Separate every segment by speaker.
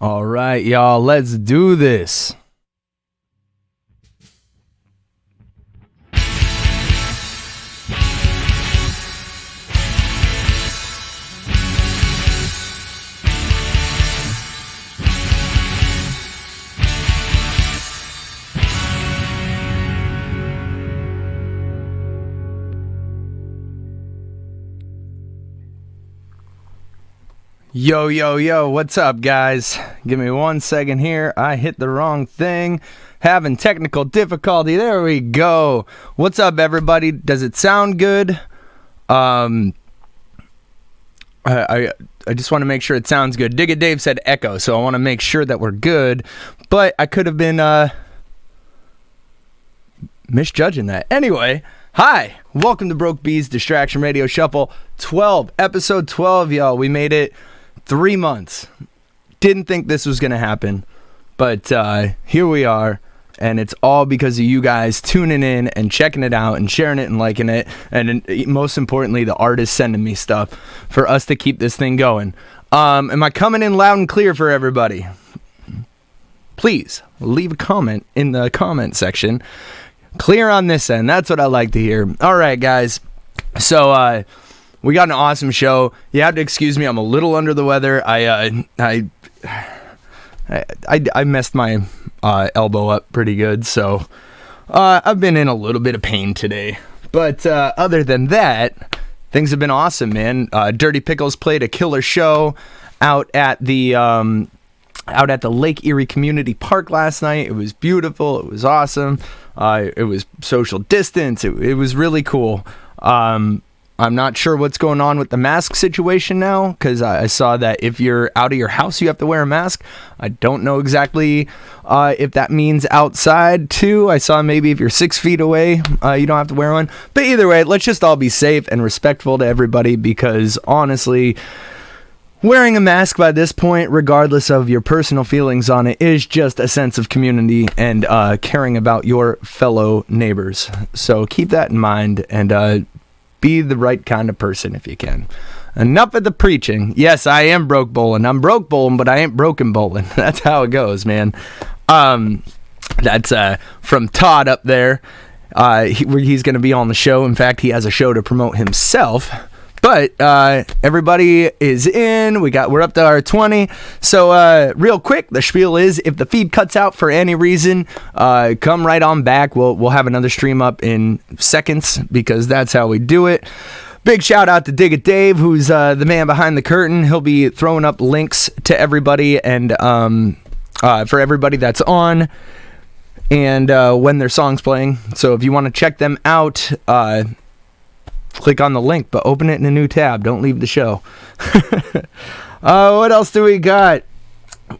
Speaker 1: All right, y'all, let's do this. Yo, what's up, guys? Give me 1 second here. I hit the wrong thing. Having technical difficulty. There we go. What's up, everybody? Does it sound good? I just want to make sure it sounds good. Digga Dave said echo, so I want to make sure that we're good. But I could have been misjudging that. Anyway, hi. Welcome to Broke B's Distraction Radio Shuffle 12. Episode 12, y'all. We made it 3 months. Didn't think this was gonna happen, but here we are, and it's all because of you guys tuning in and checking it out and sharing it and liking it, and most importantly, the artists sending me stuff for us to keep this thing going. Am I coming in loud and clear for everybody? Please leave a comment in the comment section. Clear on this end. That's what I like to hear. All right, guys. So we got an awesome show. You have to excuse me. I'm a little under the weather. I messed my elbow up pretty good, so I've been in a little bit of pain today. But other than that, things have been awesome, man. Dirty Pickles played a killer show out at the Lake Erie Community Park last night. It was beautiful. It was awesome. It was social distance. It was really cool. I'm not sure what's going on with the mask situation now, because I saw that if you're out of your house, you have to wear a mask. I don't know exactly if that means outside too. I saw maybe if you're 6 feet away, you don't have to wear one. But either way, let's just all be safe and respectful to everybody, because honestly, wearing a mask by this point, regardless of your personal feelings on it, is just a sense of community and caring about your fellow neighbors. So keep that in mind and be the right kind of person if you can. Enough of the preaching. Yes, I am broke bowling. I'm broke bowling, but I ain't broken bowling. That's how it goes, man. That's from Todd up there. He's going to be on the show. In fact, he has a show to promote himself. But everybody is in. We're up to our 20. So real quick, the spiel is, if the feed cuts out for any reason, come right on back. We'll have another stream up in seconds, because that's how we do it. Big shout out to Digga Dave, who's the man behind the curtain. He'll be throwing up links to everybody and for everybody that's on, and when their song's playing. So if you want to check them out, click on the link, but open it in a new tab. Don't leave the show. What else do we got?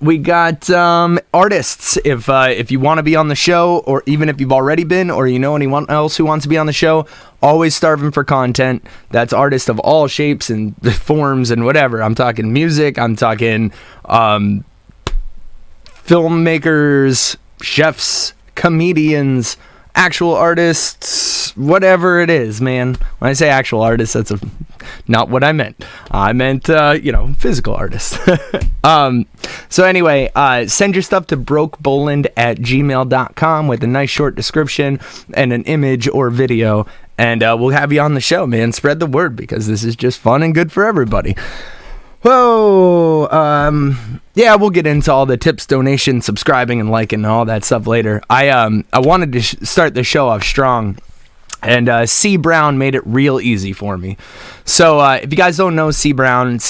Speaker 1: We got artists. If you want to be on the show, or even if you've already been, or you know anyone else who wants to be on the show, always starving for content. That's artists of all shapes and forms and whatever. I'm talking music. I'm talking filmmakers, chefs, comedians, actual artists, whatever it is, man. When I say actual artists, that's not what I meant. I meant, physical artists. So anyway, send your stuff to brokeboland@gmail.com with a nice short description and an image or video, and we'll have you on the show, man. Spread the word, because this is just fun and good for everybody. Whoa, yeah, we'll get into all the tips, donations, subscribing, and liking, and all that stuff later. I wanted to start the show off strong, and C. Brown made it real easy for me. So if you guys don't know C. Brown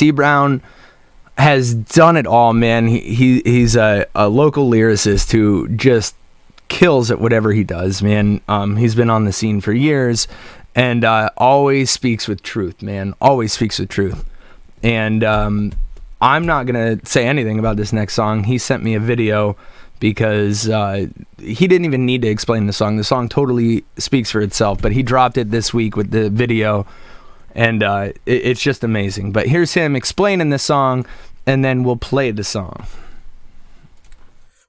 Speaker 1: has done it all, man. He's a local lyricist who just kills at whatever he does, man. He's been on the scene for years, and always speaks with truth, man. Always speaks with truth. And I'm not going to say anything about this next song. He sent me a video because he didn't even need to explain the song. The song totally speaks for itself, but he dropped it this week with the video, and it's just amazing. But here's him explaining the song, and then we'll play the song.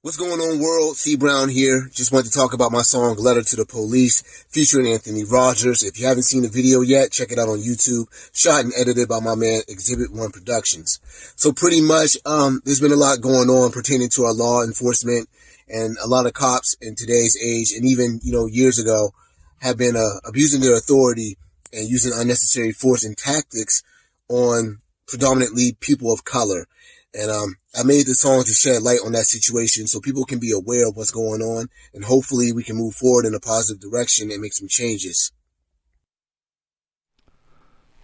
Speaker 2: What's going on, world? C. Brown here. Just wanted to talk about my song Letter to the Police featuring Anthony Rogers. If you haven't seen the video yet, check it out on YouTube. Shot and edited by my man Exhibit 1 Productions. So pretty much there's been a lot going on pertaining to our law enforcement, and a lot of cops in today's age and even years ago have been abusing their authority and using unnecessary force and tactics on predominantly people of color. And I made the song to shed light on that situation so people can be aware of what's going on, and hopefully we can move forward in a positive direction and make some changes.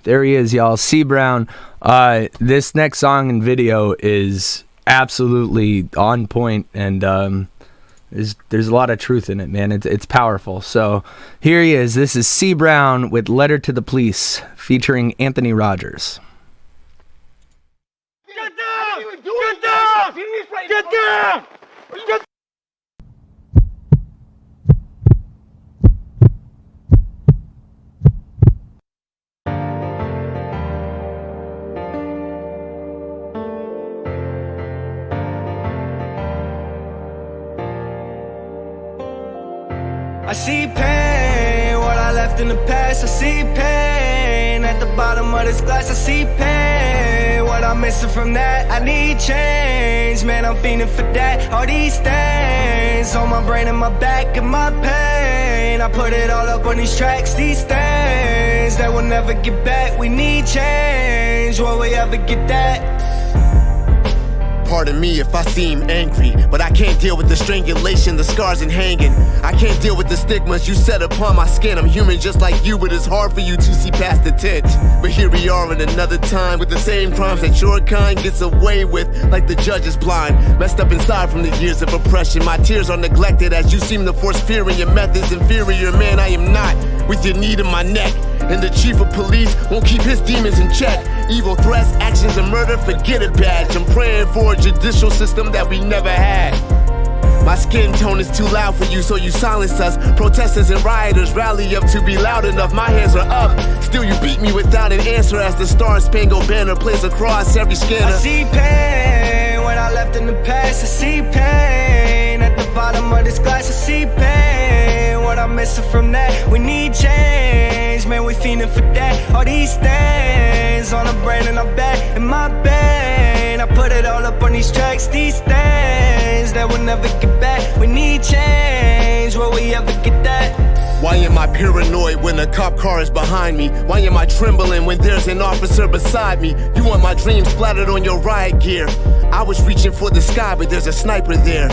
Speaker 1: There he is, y'all. C. Brown. This next song and video is absolutely on point, and there's a lot of truth in it, man. It's powerful. So here he is. This is C. Brown with Letter to the Police featuring Anthony Rogers.
Speaker 3: Get down! Get down! Get down! Get
Speaker 4: I see pain, what I left in the past. I see pain at the bottom of this glass. I see pain, what I'm missing from that. I need change, man, I'm fiending for that. All these stains on my brain and my back and my pain, I put it all up on these tracks. These things that will never get back. We need change, will we ever get that?
Speaker 5: Pardon me if I seem angry, but I can't deal with the strangulation, the scars and hanging. I can't deal with the stigmas you set upon my skin. I'm human just like you, but it's hard for you to see past the tint. But here we are in another time with the same crimes that your kind gets away with, like the judge is blind. Messed up inside from the years of oppression. My tears are neglected as you seem to force fear in your methods. Inferior man, I am not, with your knee to my neck. And the chief of police won't keep his demons in check. Evil threats, actions, and murder, forget it, badge. I'm praying for a judicial system that we never had. My skin tone is too loud for you, so you silence us. Protesters and rioters rally up to be loud enough. My hands are up, still you beat me without an answer as the Star-Spangled Banner plays across every scanner.
Speaker 4: I see pain when I left in the past. I see pain at the bottom of this glass. I see pain, what I'm missing from that. We need change, man, we fiending for that. All these stains on the brain and our back and my pain, I put it all up on these tracks. These stains that will never get back. We need change, will we ever get that?
Speaker 5: Why am I paranoid when a cop car is behind me? Why am I trembling when there's an officer beside me? You want my dreams splattered on your riot gear. I was reaching for the sky, but there's a sniper there.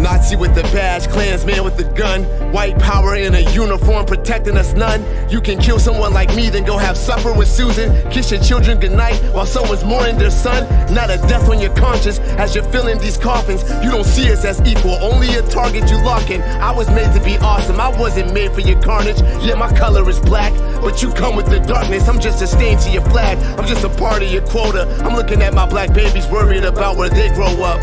Speaker 5: Nazi with the badge, Klansman with the gun. White power in a uniform protecting us none. You can kill someone like me, then go have supper with Susan. Kiss your children goodnight while someone's mourning their son. Not a death on your conscience as you're filling these coffins. You don't see us as equal, only a target you lock in. I was made to be awesome, I wasn't made for your carnage. Yeah, my color is black, but you come with the darkness. I'm just a stain to your flag, I'm just a part of your quota. I'm looking at my black babies worried about where they grow up.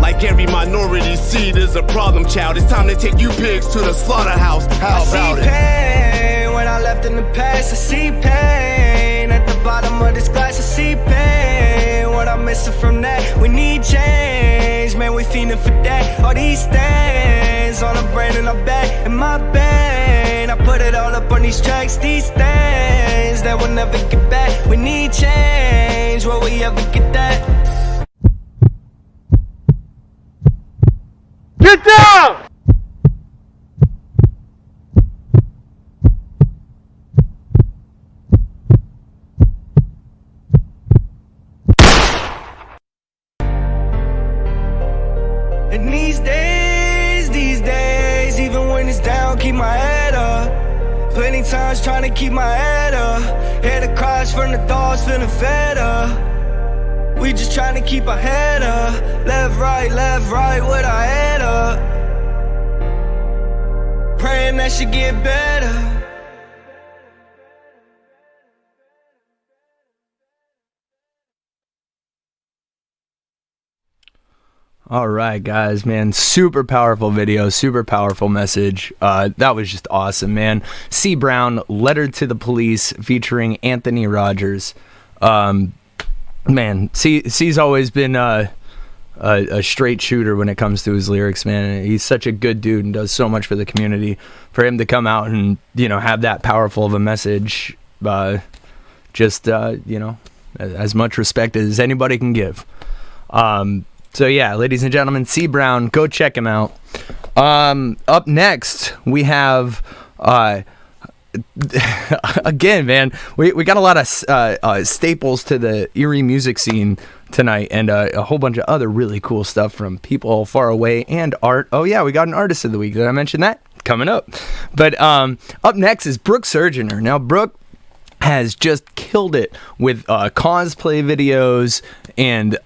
Speaker 5: Like every minority seed is a problem child. It's time to take you pigs to the slaughterhouse. How about it?
Speaker 4: I see pain when I left in the past. I see pain at the bottom of this glass. I see pain, what I'm missing from that. We need change, man, we fiending for that. All these stains on the brain and our back and my pain, I put it all up on these tracks. These stains that will never get back. We need change, will we ever get that?
Speaker 3: Get down!
Speaker 4: And these days, even when it's down, keep my head up. Plenty times trying to keep my head up. Hear the cries from the dogs, feeling fed up. We just trying to keep our head up. Left, right, with our head up. Praying that she get better.
Speaker 1: All right, guys, man, super powerful video, super powerful message. That was just awesome, man. C. Brown, Letter to the Police, featuring Anthony Rogers. Man, C's always been a straight shooter when it comes to his lyrics, man. He's such a good dude and does so much for the community. For him to come out and, you know, have that powerful of a message, you know, as much respect as anybody can give. So yeah, ladies and gentlemen, C Brown, go check him out. Up next, we have, again, man, we got a lot of staples to the Erie music scene tonight, and a whole bunch of other really cool stuff from people far away and art. Oh yeah, we got an artist of the week. Did I mention that? Coming up. But up next is Brooke Surgener. Now, Brooke has just killed it with cosplay videos, and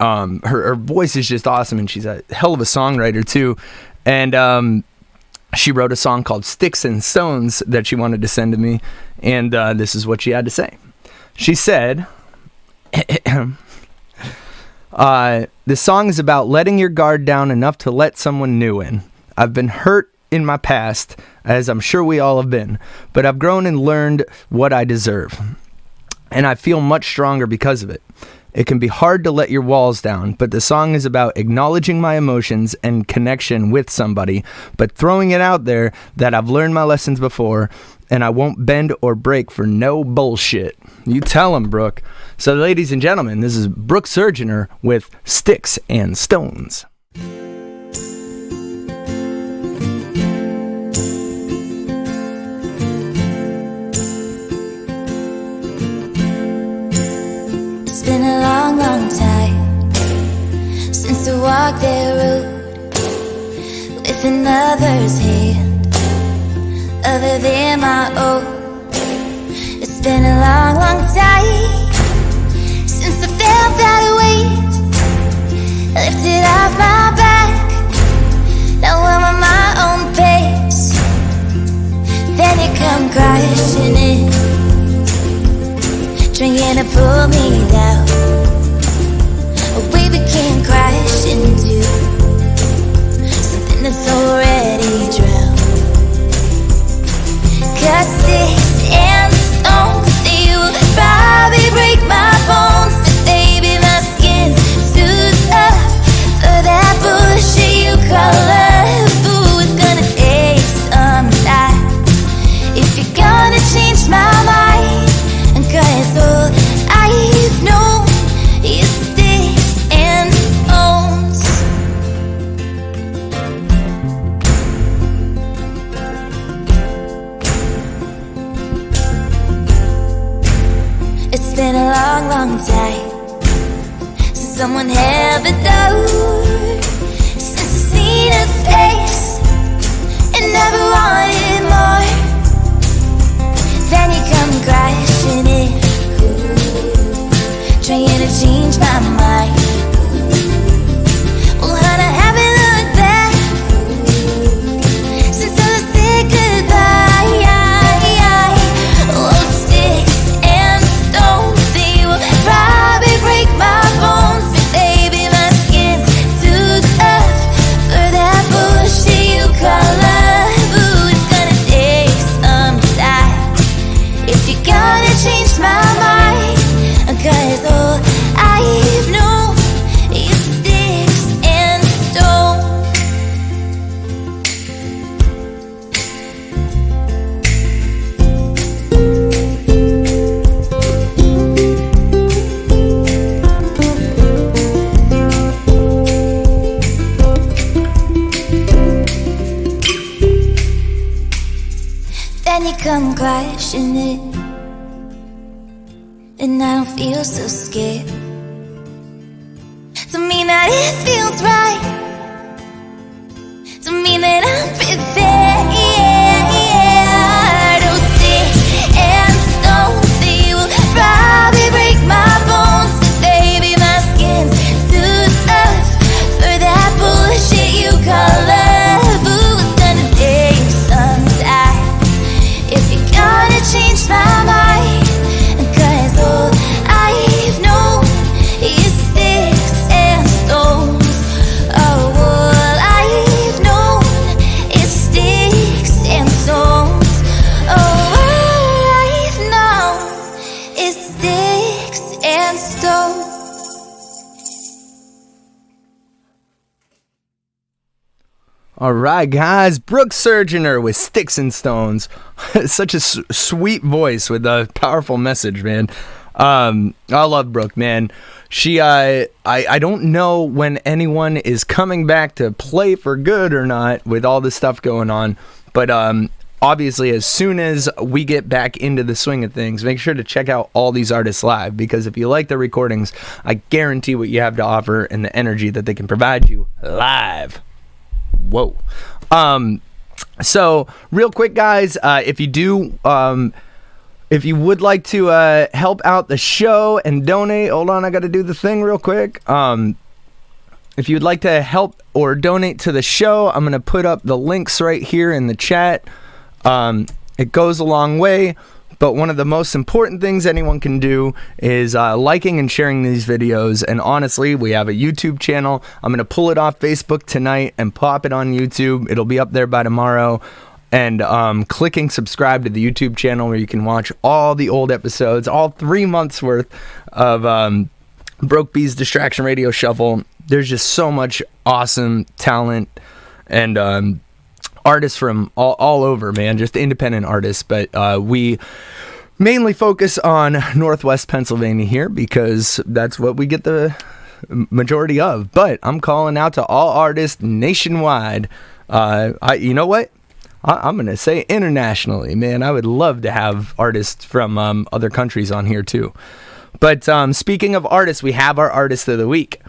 Speaker 1: her voice is just awesome, and she's a hell of a songwriter too. And she wrote a song called Sticks and Stones that she wanted to send to me, and this is what she had to say. She said, this song is about letting your guard down enough to let someone new in. I've been hurt in my past, as I'm sure we all have been, but I've grown and learned what I deserve, and I feel much stronger because of it. It can be hard to let your walls down, but the song is about acknowledging my emotions and connection with somebody, but throwing it out there that I've learned my lessons before, and I won't bend or break for no bullshit. You tell them, Brooke. So, ladies and gentlemen, this is Brooke Surgener with Sticks and Stones.
Speaker 6: It's been a long, long time since I walked that road with another's hand other than my own. It's been a long, long time since I felt that weight lifted off my back. Now I'm on my own pace. Then you come crashing in, trying to pull me down. We became crash into something that's already drowned. 'Cause sticks and stones, they will probably break my bones, but baby, my skin's too tough for that bullshit you call love. Ooh, it's gonna take some time if you're gonna change my mind. 'Cause all I've known is sticks and stones. It's been a long, long time since someone held the door, since I seen a face and never wanted more. Then you come crashing in, trying to change my mind. Well, honey, I haven't looked back since I said goodbye. Oh, sticks and stones, they will probably break my bones, but baby, my skin's too tough for that bullshit you call love. Ooh, it's gonna take some time if you're gonna change my mind. 'Cause all I've known is sticks and stones. Then you come crashing in, and I don't feel so scared. To mean that it feels right, to mean that I'm prepared. Oh, sticks and stones, they will probably break my bones, but baby, my skin's too tough for that bullshit you call love. Ooh, it's gonna take some time if you're gonna change my mind. 'Cause all I've known
Speaker 1: All right, guys. Brooke Surgeoner with Sticks and Stones. Such a sweet voice with a powerful message, man. I love Brooke, man. She, I don't know when anyone is coming back to play for good or not with all this stuff going on, but obviously as soon as we get back into the swing of things, make sure to check out all these artists live, because if you like the recordings, I guarantee what you have to offer and the energy that they can provide you live. Whoa. So real quick, guys, if you would like to help out the show and donate, hold on, I got to do the thing real quick. If you'd like to help or donate to the show, I'm going to put up the links right here in the chat. It goes a long way, but one of the most important things anyone can do is liking and sharing these videos. And honestly, we have a YouTube channel. I'm going to pull it off Facebook tonight and pop it on YouTube. It'll be up there by tomorrow. And clicking subscribe to the YouTube channel where you can watch all the old episodes, all 3 months worth of Broke Bees Distraction Radio Shuffle. There's just so much awesome talent and artists from all over, man, just independent artists. But we mainly focus on Northwest Pennsylvania here because that's what we get the majority of. But I'm calling out to all artists nationwide. You know what? I'm going to say internationally, man. I would love to have artists from other countries on here too. But speaking of artists, we have our artist of the week.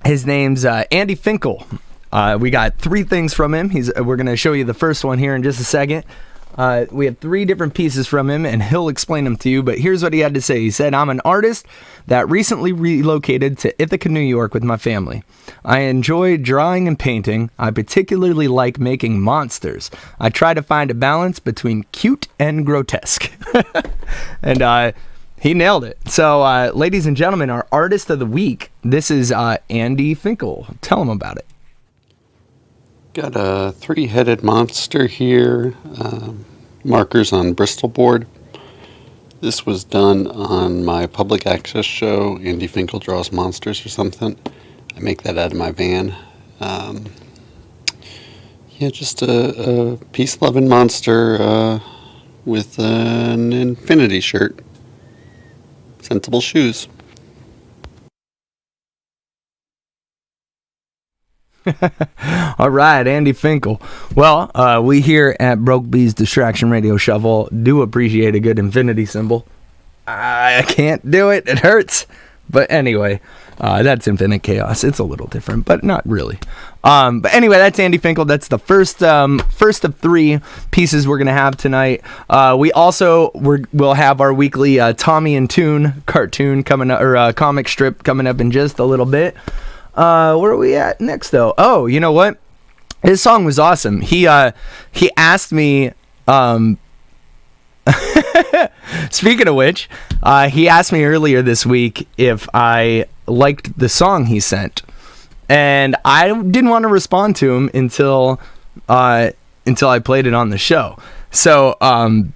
Speaker 1: His name's Andy Finkel. We got 3 things from him. We're going to show you the first one here in just a second. We have 3 different pieces from him, and he'll explain them to you. But here's what he had to say. He said, "I'm an artist that recently relocated to Ithaca, New York with my family. I enjoy drawing and painting. I particularly like making monsters. I try to find a balance between cute and grotesque." And he nailed it. So, ladies and gentlemen, our artist of the week, this is Andy Finkel. Tell him about it.
Speaker 7: Got a 3-headed monster here, markers on Bristol board. This was done on my public access show, Andy Finkel Draws Monsters or something. I make that out of my van. Just a peace-loving monster with an infinity shirt. Sensible shoes.
Speaker 1: All right, Andy Finkel. Well, we here at Broke Bees Distraction Radio Shuffle do appreciate a good infinity symbol. I can't do it. It hurts. But anyway, that's Infinite Chaos. It's a little different, but not really. But anyway, that's Andy Finkel. That's the first of 3 pieces we're going to have tonight. We also we'll have our weekly Tommy and Toon cartoon coming up, or comic strip coming up in just a little bit. Where are we at next, though? Oh, you know what? His song was awesome. He asked me, speaking of which, he asked me earlier this week if I liked the song he sent. And I didn't want to respond to him until I played it on the show. So I'm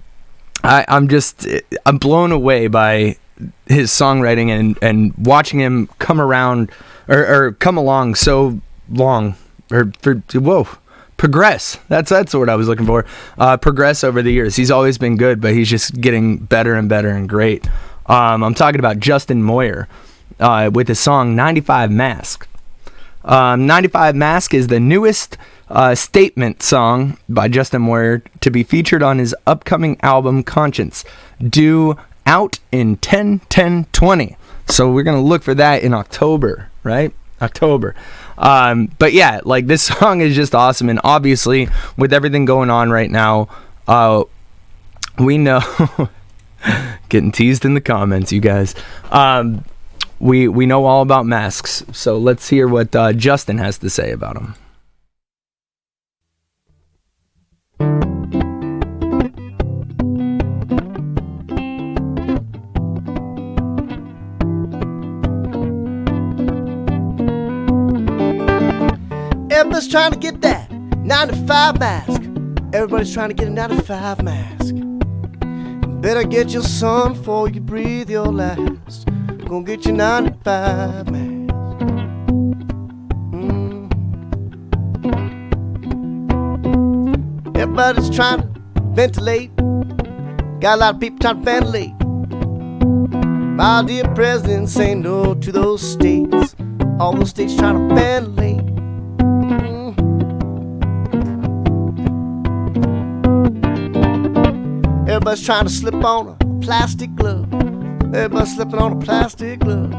Speaker 1: blown away by his songwriting and watching him come around or come along so long progress. That's what I was looking for. Progress over the years. He's always been good, but he's just getting better and better and great. I'm talking about Justin Moyer with his song 95 Mask. 95 Mask is the newest statement song by Justin Moyer to be featured on his upcoming album Conscience, due out in 10/10/20. So we're going to look for that in October, right? October. But yeah, like, this song is just awesome. And obviously, with everything going on right now, we know, getting teased in the comments, you guys. We know all about masks. So let's hear what Justin has to say about them.
Speaker 8: Everybody's trying to get that 95 mask. Everybody's trying to get a 95 mask. Better get you some before you breathe your last. Gonna get your 95 mask. Everybody's trying to ventilate. Got a lot of people trying to ventilate. My dear president, say no to those states. All those states trying to ventilate. Everybody's trying to slip on a plastic glove. Everybody's slipping on a plastic glove.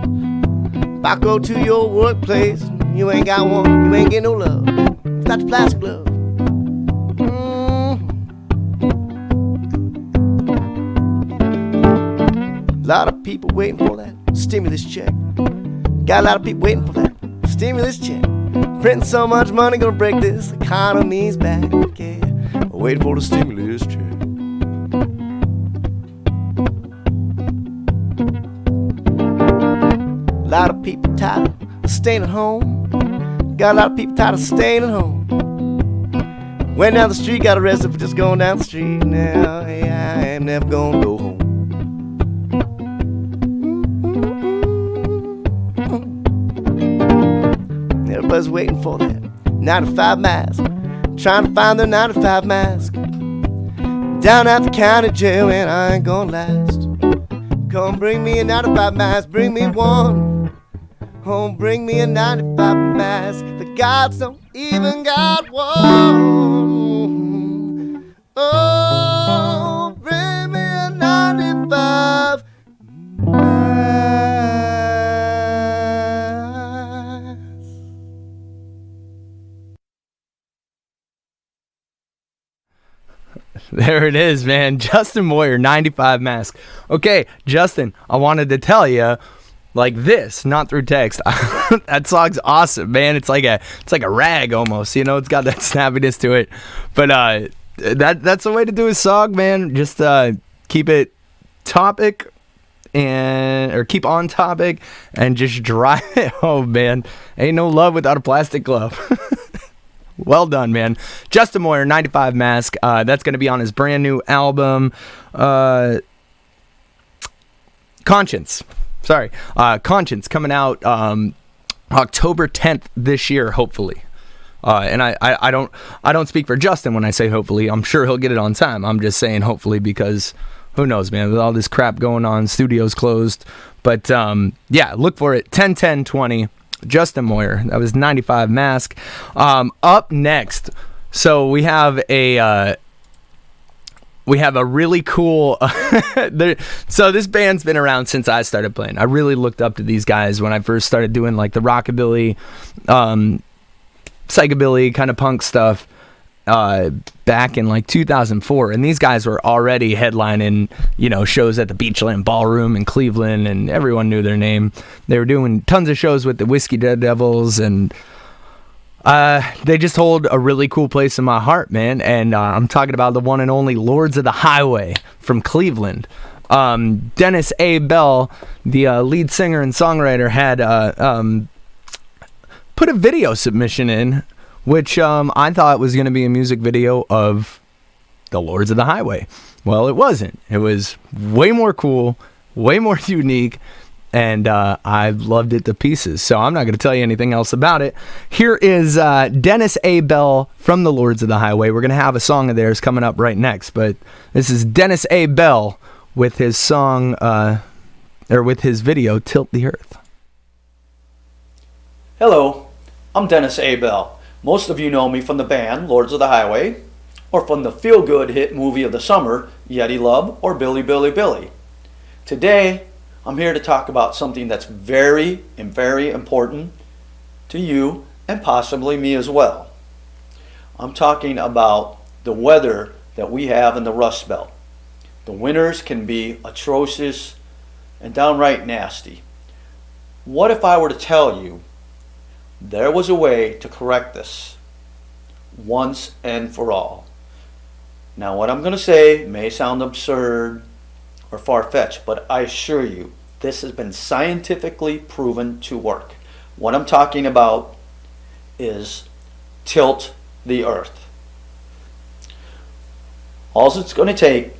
Speaker 8: If I go to your workplace, you ain't got one, you ain't getting no love. You got the plastic glove. A lot of people waiting for that stimulus check. Got a lot of people waiting for that stimulus check. Printing so much money gonna break this economy's back. Yeah, waiting for the stimulus check. A lot of people tired of staying at home. Got a lot of people tired of staying at home. Went down the street, got arrested for just going down the street. Now, hey, I am never gonna go home. Everybody's waiting for that 9 to 5 mask. Trying to find their 9 to 5 mask. Down at the county jail, and I ain't gonna last. Come bring me a 9 to 5 mask, bring me one. Oh, bring me a 9 to 5 mask. The gods don't even got one. Oh, bring me a 95 mask.
Speaker 1: There it is, man. Justin Moyer, 95 mask. Okay, Justin, I wanted to tell you, like this, not through text. That song's awesome, man. It's like a rag almost, you know. It's got that snappiness to it. But that's the way to do a song, man. Just keep it topic or keep on topic and just drive it home, man. Ain't no love without a plastic glove. Well done, man. Justin Moyer, 95 mask. That's going to be on his brand new album, Conscience. Conscience, coming out October 10th this year, hopefully. And I don't speak for Justin when I say hopefully. I'm sure he'll get it on time. I'm just saying hopefully because who knows, man, with all this crap going on, studios closed. But yeah, look for it. 10-10-20. Justin Moyer. That was 95 mask. Up next, so we have a really cool so this band's been around since I started playing. I really looked up to these guys when I first started doing like the rockabilly, psychobilly kind of punk stuff back in like 2004, and these guys were already headlining, you know, shows at the Beachland Ballroom in Cleveland, and everyone knew their name. They were doing tons of shows with the Whiskey Daredevils, and they just hold a really cool place in my heart, man. And I'm talking about the one and only Lords of the Highway from Cleveland. Dennis A. Bell, the lead singer and songwriter, had put a video submission in, which I thought was going to be a music video of the Lords of the Highway. Well, it wasn't. It was way more cool, way more unique, and I loved it to pieces. So I'm not going to tell you anything else about it. Here is Dennis A. Bell from the Lords of the Highway. We're going to have a song of theirs coming up right next, but this is Dennis A. Bell with his song, or with his video, Tilt the Earth.
Speaker 9: Hello, I'm Dennis A. Bell. Most of you know me from the band Lords of the Highway, or from the feel-good hit movie of the summer, Yeti Love or Billy Billy Billy. Today, I'm here to talk about something that's very important to you and possibly me as well. I'm talking about the weather that we have in the Rust Belt. The winters can be atrocious and downright nasty. What if I were to tell you there was a way to correct this once and for all? Now, what I'm going to say may sound absurd or far-fetched, but I assure you, this has been scientifically proven to work. What I'm talking about is tilt the earth. All it's going to take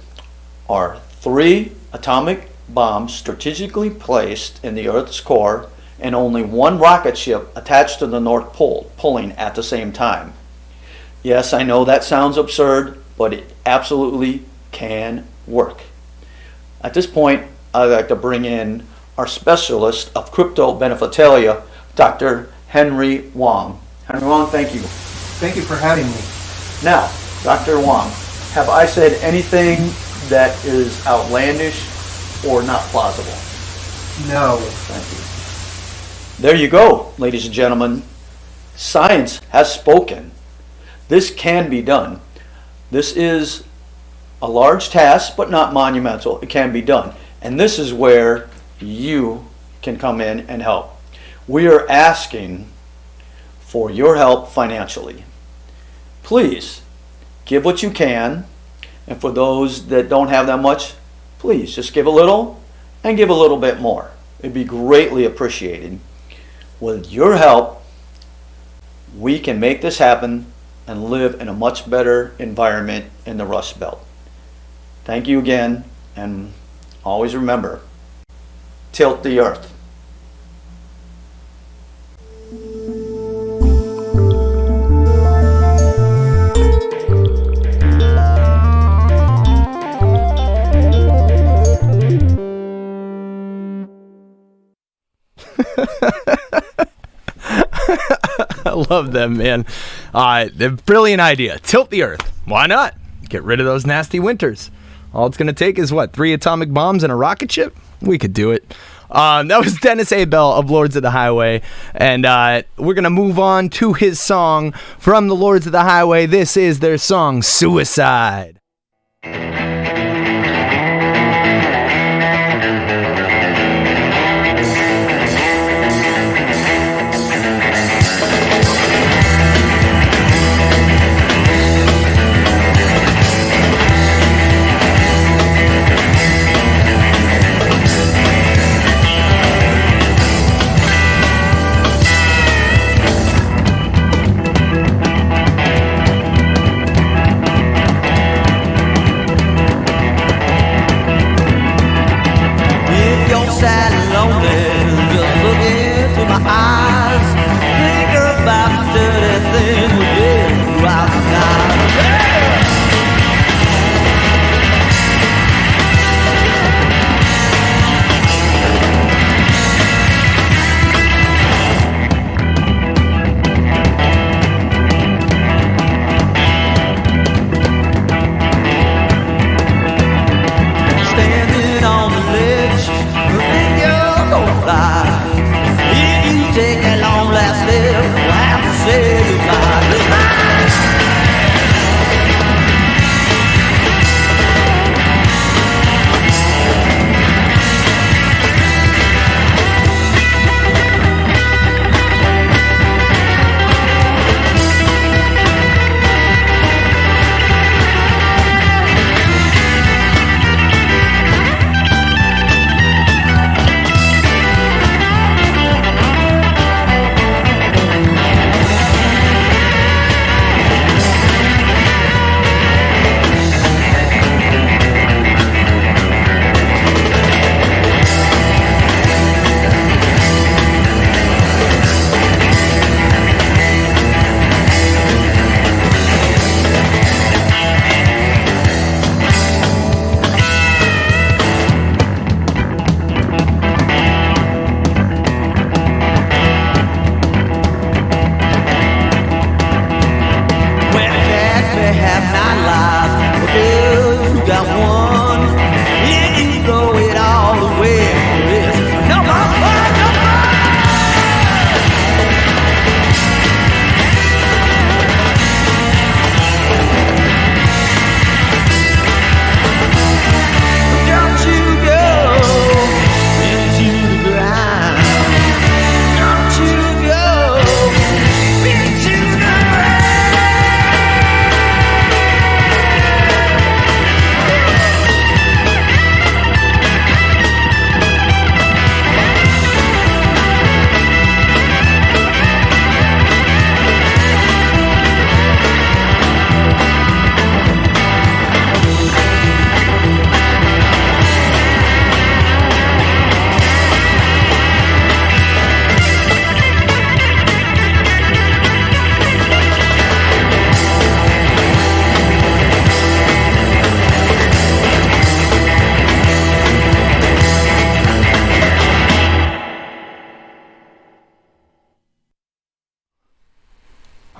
Speaker 9: are 3 atomic bombs strategically placed in the Earth's core and only 1 rocket ship attached to the North Pole pulling at the same time. Yes, I know that sounds absurd, but it absolutely can work. At this point, I'd like to bring in our specialist of crypto benefitalia, Dr. Henry Wong. Henry Wong, thank you.
Speaker 10: Thank you for having me.
Speaker 9: Now, Dr. Wong, have I said anything that is outlandish or not plausible?
Speaker 10: No.
Speaker 9: Thank you. There you go, ladies and gentlemen. Science has spoken. This can be done. This is a large task, but not monumental. It can be done. And this is where you can come in and help. We are asking for your help financially. Please give what you can. And for those that don't have that much, please just give a little and give a little bit more. It'd be greatly appreciated. With your help, we can make this happen and live in a much better environment in the Rust Belt. Thank you again, and always remember, tilt the earth.
Speaker 1: I love them, man. The brilliant idea. Tilt the earth. Why not? Get rid of those nasty winters. All it's going to take is, 3 atomic bombs and a rocket ship? We could do it. That was Dennis A. Bell of Lords of the Highway. And we're going to move on to his song from the Lords of the Highway. This is their song, Suicide.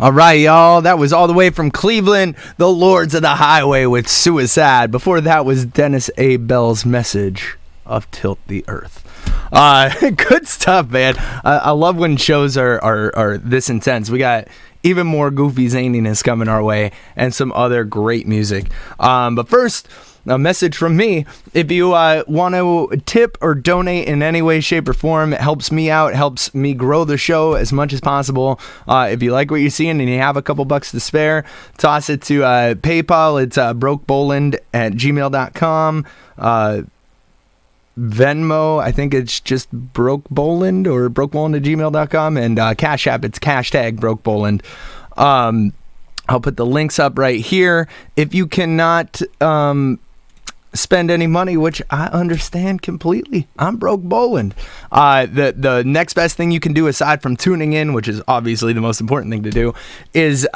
Speaker 1: All right, y'all. That was all the way from Cleveland, the Lords of the Highway with Suicide. Before that was Dennis A. Bell's Message of Tilt the Earth. Good stuff, man. I love when shows are this intense. We got even more goofy zaniness coming our way and some other great music. But first, a message from me. If you want to tip or donate in any way, shape, or form, it helps me out, helps me grow the show as much as possible. If you like what you're seeing and you have a couple bucks to spare, toss it to PayPal. It's brokeboland@gmail.com. Venmo, I think it's just brokeboland or brokeboland@gmail.com. And Cash App, it's #brokeboland. I'll put the links up right here. If you cannot spend any money, which I understand completely, I'm broke Boland. The next best thing you can do aside from tuning in, which is obviously the most important thing to do, is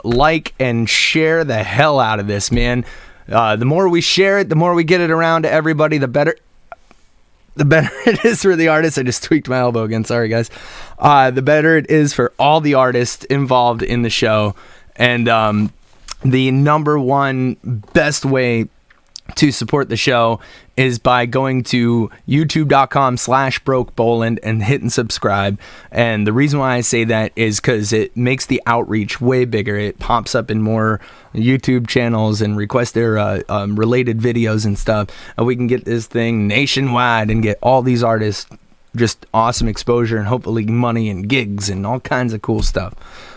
Speaker 1: like and share the hell out of this, man. The more we share it, the more we get it around to everybody, the better it is for the artists. I just tweaked my elbow again, sorry guys. The better it is for all the artists involved in the show. And the number one best way to support the show is by going to youtube.com/brokeboland and hitting subscribe. And the reason why I say that is because it makes the outreach way bigger. It pops up in more YouTube channels and request their related videos and stuff. And we can get this thing nationwide and get all these artists just awesome exposure and hopefully money and gigs and all kinds of cool stuff.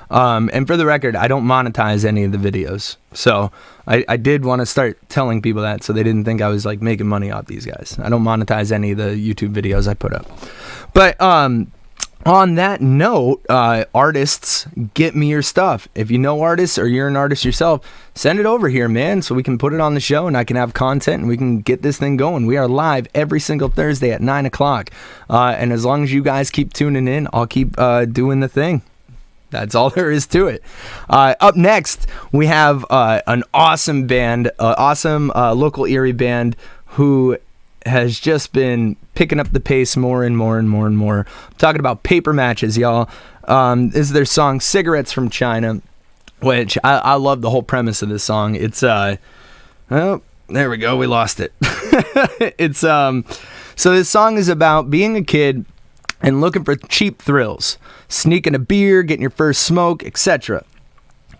Speaker 1: And for the record, I don't monetize any of the videos. So I did want to start telling people that so they didn't think I was like making money off these guys. I don't monetize any of the YouTube videos I put up. But on that note, artists, get me your stuff. If you know artists or you're an artist yourself, send it over here, man, so we can put it on the show and I can have content and we can get this thing going. We are live every single Thursday at 9 o'clock. And as long as you guys keep tuning in, I'll keep doing the thing. That's all there is to it. Up next, we have an awesome band, awesome local Erie band who has just been picking up the pace more and more and more and more. I'm talking about Paper Matches, y'all. This is their song Cigarettes from China, which I love the whole premise of this song. It's, oh, there we go. We lost it. It's, so this song is about being a kid and looking for cheap thrills, sneaking a beer, getting your first smoke, etc.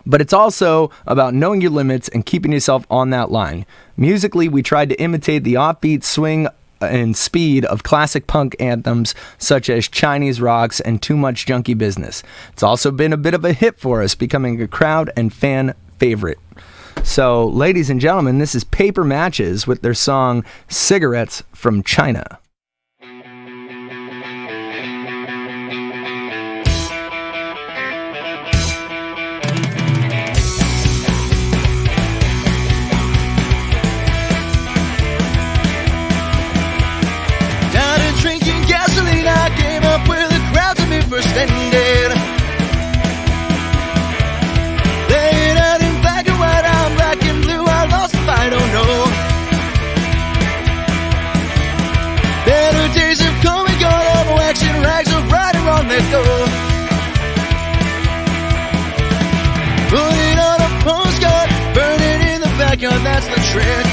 Speaker 1: But it's also about knowing your limits and keeping yourself on that line. Musically, we tried to imitate the offbeat swing and speed of classic punk anthems such as Chinese Rocks and Too Much Junkie Business. It's also been a bit of a hit for us, becoming a crowd and fan favorite. So, ladies and gentlemen, this is Paper Matches with their song Cigarettes from China.
Speaker 4: First ended. Laying out in black and white, I'm black and blue. I lost the fight, oh no. Better days have come and gone. All the wax and rags of right and wrong, let go. Put it on a postcard, burn it in the backyard, that's the trick.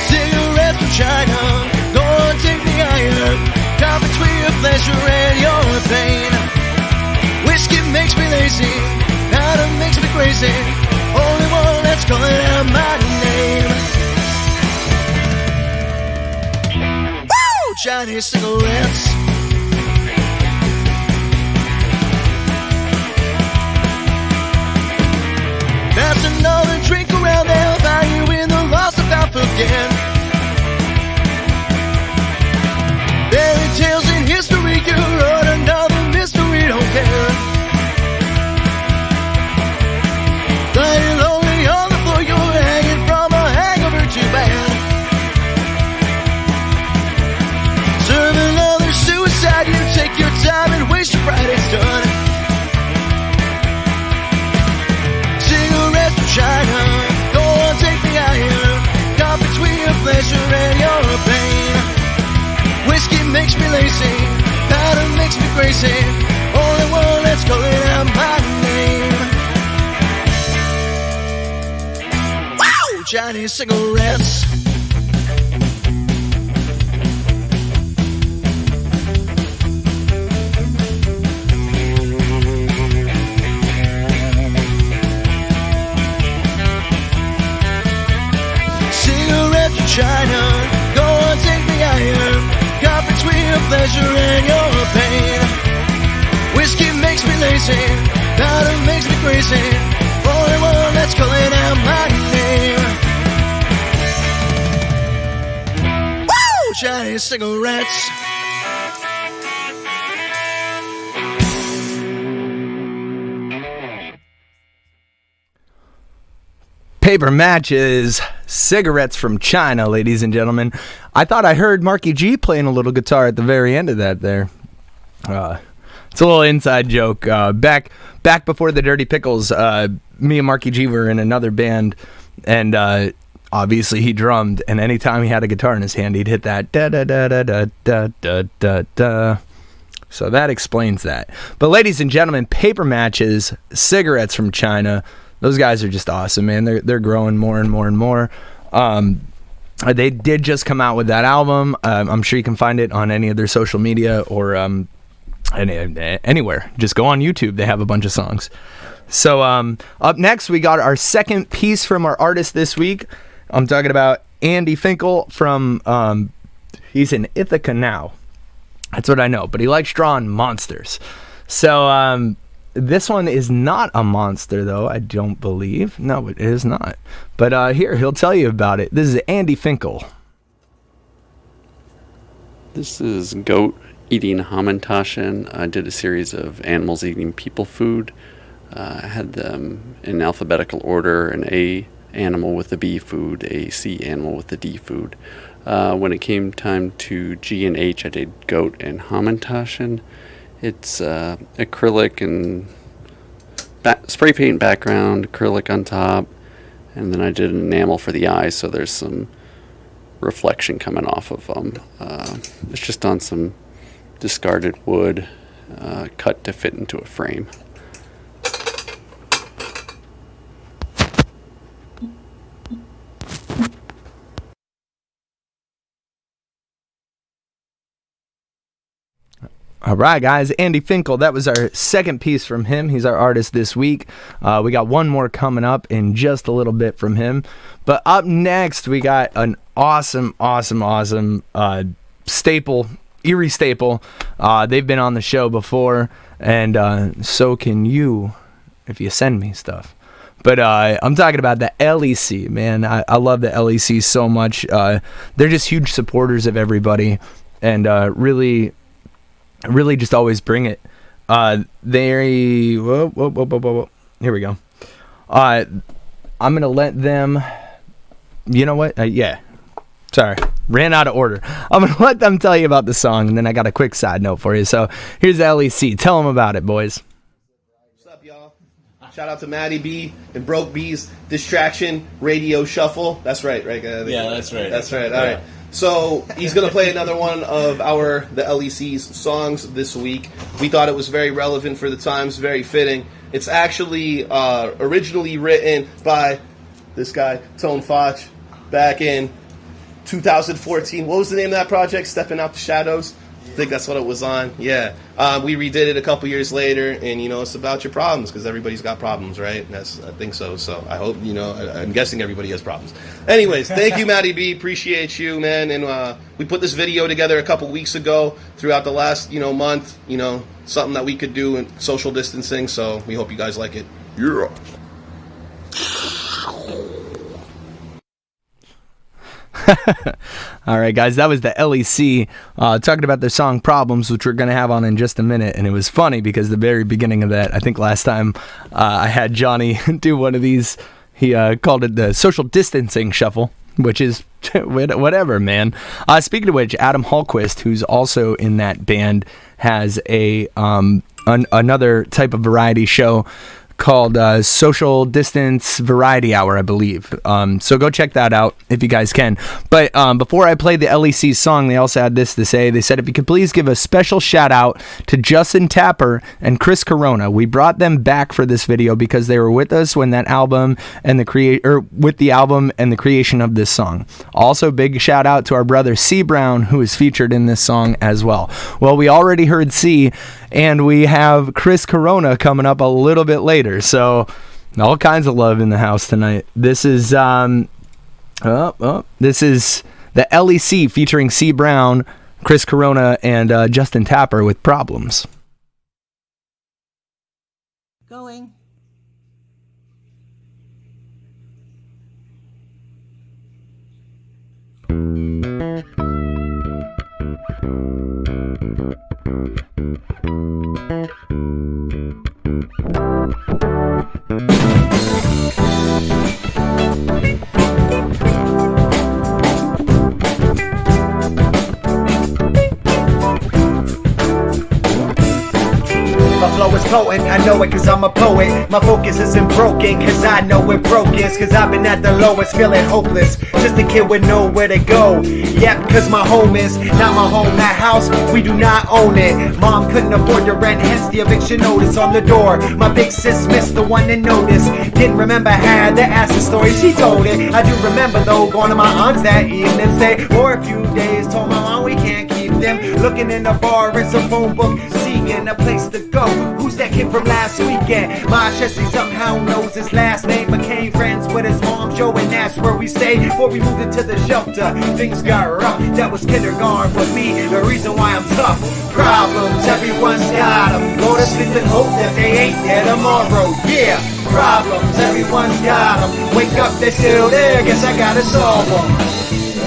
Speaker 4: Cigarettes from China, go on, take the iron. Caught between your pleasure and your pain. Whiskey makes me lazy, powder makes me crazy. Only one that's calling out my name. Woo! Chinese cigarettes. Pass another drink around, they'll buy you in the lost without forget. Fairy tales in history, you wrote another mystery, don't care. Lying lonely on the floor, you're hanging from a hangover, too bad. Serve another suicide, you take your time and waste your pride, it's done. Cigarettes from China, go on, take the iron. Caught between your pleasure and your pain. Whiskey makes me lazy, powder makes me crazy. Only one Chinese cigarettes. Cigarettes from China, go on, take me higher. Caught between your pleasure and your pain. Whiskey makes me lazy, powder makes me crazy. Only one that's calling out my name. Woo! Chinese cigarettes.
Speaker 1: Paper Matches, Cigarettes from China, ladies and gentlemen. I thought I heard Marky G playing a little guitar at the very end of that there. It's a little inside joke. Back before the Dirty Pickles, me and Marky G were in another band, and obviously he drummed, and anytime he had a guitar in his hand, he'd hit that da-da-da-da-da-da-da-da. So that explains that. But ladies and gentlemen, Paper Matches, Cigarettes from China. Those guys are just awesome, man. They're growing more and more and more. They did just come out with that album. I'm sure you can find it on any of their social media or anywhere. Just go on YouTube. They have a bunch of songs. So up next, we got our second piece from our artist this week. I'm talking about Andy Finkel from, he's in Ithaca now. That's what I know. But he likes drawing monsters. So this one is not a monster, though, I don't believe. No, it is not. But here, he'll tell you about it. This is Andy Finkel.
Speaker 7: This is goat eating Hamantaschen. I did a series of animals eating people food. I had them in alphabetical order, an A animal with the B food, a C animal with the D food. When it came time to G and H, I did goat and Hamantaschen. It's acrylic and spray paint background, acrylic on top, and then I did an enamel for the eyes, so there's some reflection coming off of them. It's just on some discarded wood, cut to fit into a frame.
Speaker 1: All right, guys, Andy Finkel, that was our second piece from him. He's our artist this week. We got one more coming up in just a little bit from him. But up next, we got an awesome staple, Erie staple. They've been on the show before, and so can you if you send me stuff. But I'm talking about the LEC, man. I love the LEC so much. They're just huge supporters of everybody, and really just always bring it. Whoa. Here we go. I'm going to let them, you know what? Yeah. Sorry. Ran out of order. I'm going to let them tell you about the song, and then I got a quick side note for you. So here's the LEC. Tell them about it, boys.
Speaker 11: What's up, y'all? Shout out to Maddie B and Broke B's Distraction Radio Shuffle. That's right, right?
Speaker 12: Yeah, that's right.
Speaker 11: That's right. All right. So he's going to play another one of the LEC's songs this week. We thought it was very relevant for the times, very fitting. It's actually originally written by this guy, Tone Foch, back in 2014. What was the name of that project? Stepping Out the Shadows? I think that's what it was on. Yeah. We redid it a couple years later, and, it's about your problems, because everybody's got problems, right? I think so. So I hope, I'm guessing everybody has problems. Anyways, thank you, Matty B. Appreciate you, man. And we put this video together a couple weeks ago throughout the last, month, something that we could do in social distancing. So we hope you guys like it. Yeah.
Speaker 1: All right, guys, that was the LEC talking about their song Problems, which we're going to have on in just a minute. And it was funny because the very beginning of that, I think last time I had Johnny do one of these, he called it the social distancing shuffle, which is whatever, man. Speaking of which, Adam Hallquist, who's also in that band, has another type of variety show called Social Distance Variety Hour, I believe. So go check that out if you guys can. But before I play the LEC song, they also had this to say. They said, if you could please give a special shout out to Justin Tapper and Chris Corona. We brought them back for this video because they were with us when that album and with the album and the creation of this song. Also, big shout out to our brother C Brown, who is featured in this song as well. Well, we already heard C, and we have Chris Corona coming up a little bit later. So all kinds of love in the house tonight. This is this is the LEC featuring C Brown, Chris Corona, and Justin Tapper with Problems.
Speaker 12: Going.
Speaker 13: My flow is potent, I know it cause I'm a poet. My focus isn't broken cause I know it broke is. Cause I've been at the lowest feeling hopeless, just a kid with nowhere to go. Yep, cause my home is not my home. That house, we do not own it. Mom couldn't afford the rent, hence the eviction notice on the door. My big sis missed the one that noticed. Didn't remember how to ask the story, she told it. I do remember though, going to my aunt's that evening, stay for a few days. Told my mom we can't keep them. Looking in the bar, it's a phone book, seeking a place to go. Who's that kid from last weekend? My Chessie somehow knows his last name. Became friends with his mom, Joe, and that's where we stayed before we moved into the shelter. Things got rough, that was kindergarten for me. The reason why I'm tough. Problems, everyone's got them. Go to sleep and hope that they ain't there tomorrow. Yeah, problems, everyone's got them. Wake up, they're still there, guess I gotta solve them.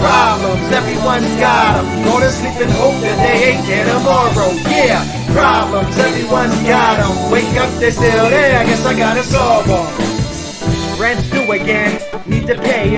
Speaker 13: Problems, everyone's got them. Go to sleep and hope that they ain't there tomorrow. Yeah, problems, everyone's got them. Wake up, they're still there, I guess I gotta solve them. Rent's due again, need to pay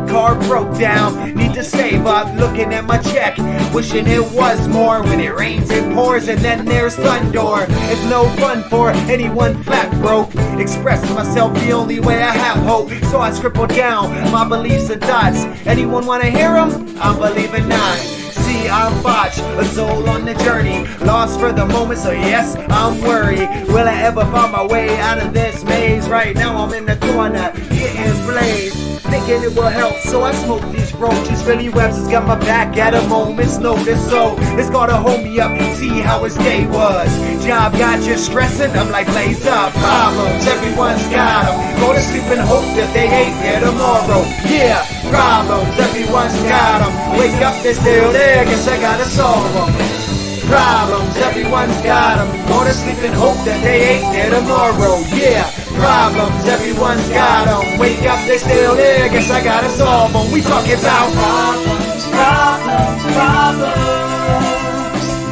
Speaker 13: car broke down, need to save up. Looking at my check, wishing it was more. When it rains it pours and then there's thunder. It's no fun for anyone flat broke. Expressing myself the only way I have hope, so I scribbled down my beliefs and thoughts. Anyone wanna hear them? I'm believing not. See, I'm botched, a soul on the journey, lost for the moment, so yes, I'm worried. Will I ever find my way out of this maze? Right now I'm in the corner, getting blazed, thinking it will help, so I smoke these roaches. Philly Webs has got my back at a moment's notice, so it's gotta hold me up, see how his day was. Job got you stressing, I'm like blaze up. Problems, everyone's got them. Go to sleep and hope that they ain't there tomorrow. Yeah, problems, everyone's got them. Wake up, they're still there, guess I gotta solve them. Problems, everyone's got them. Go to sleep and hope that they ain't there tomorrow. Yeah, problems, everyone's got them. Wake up, they're still there, guess I gotta solve them. We talking about problems, problems, problems.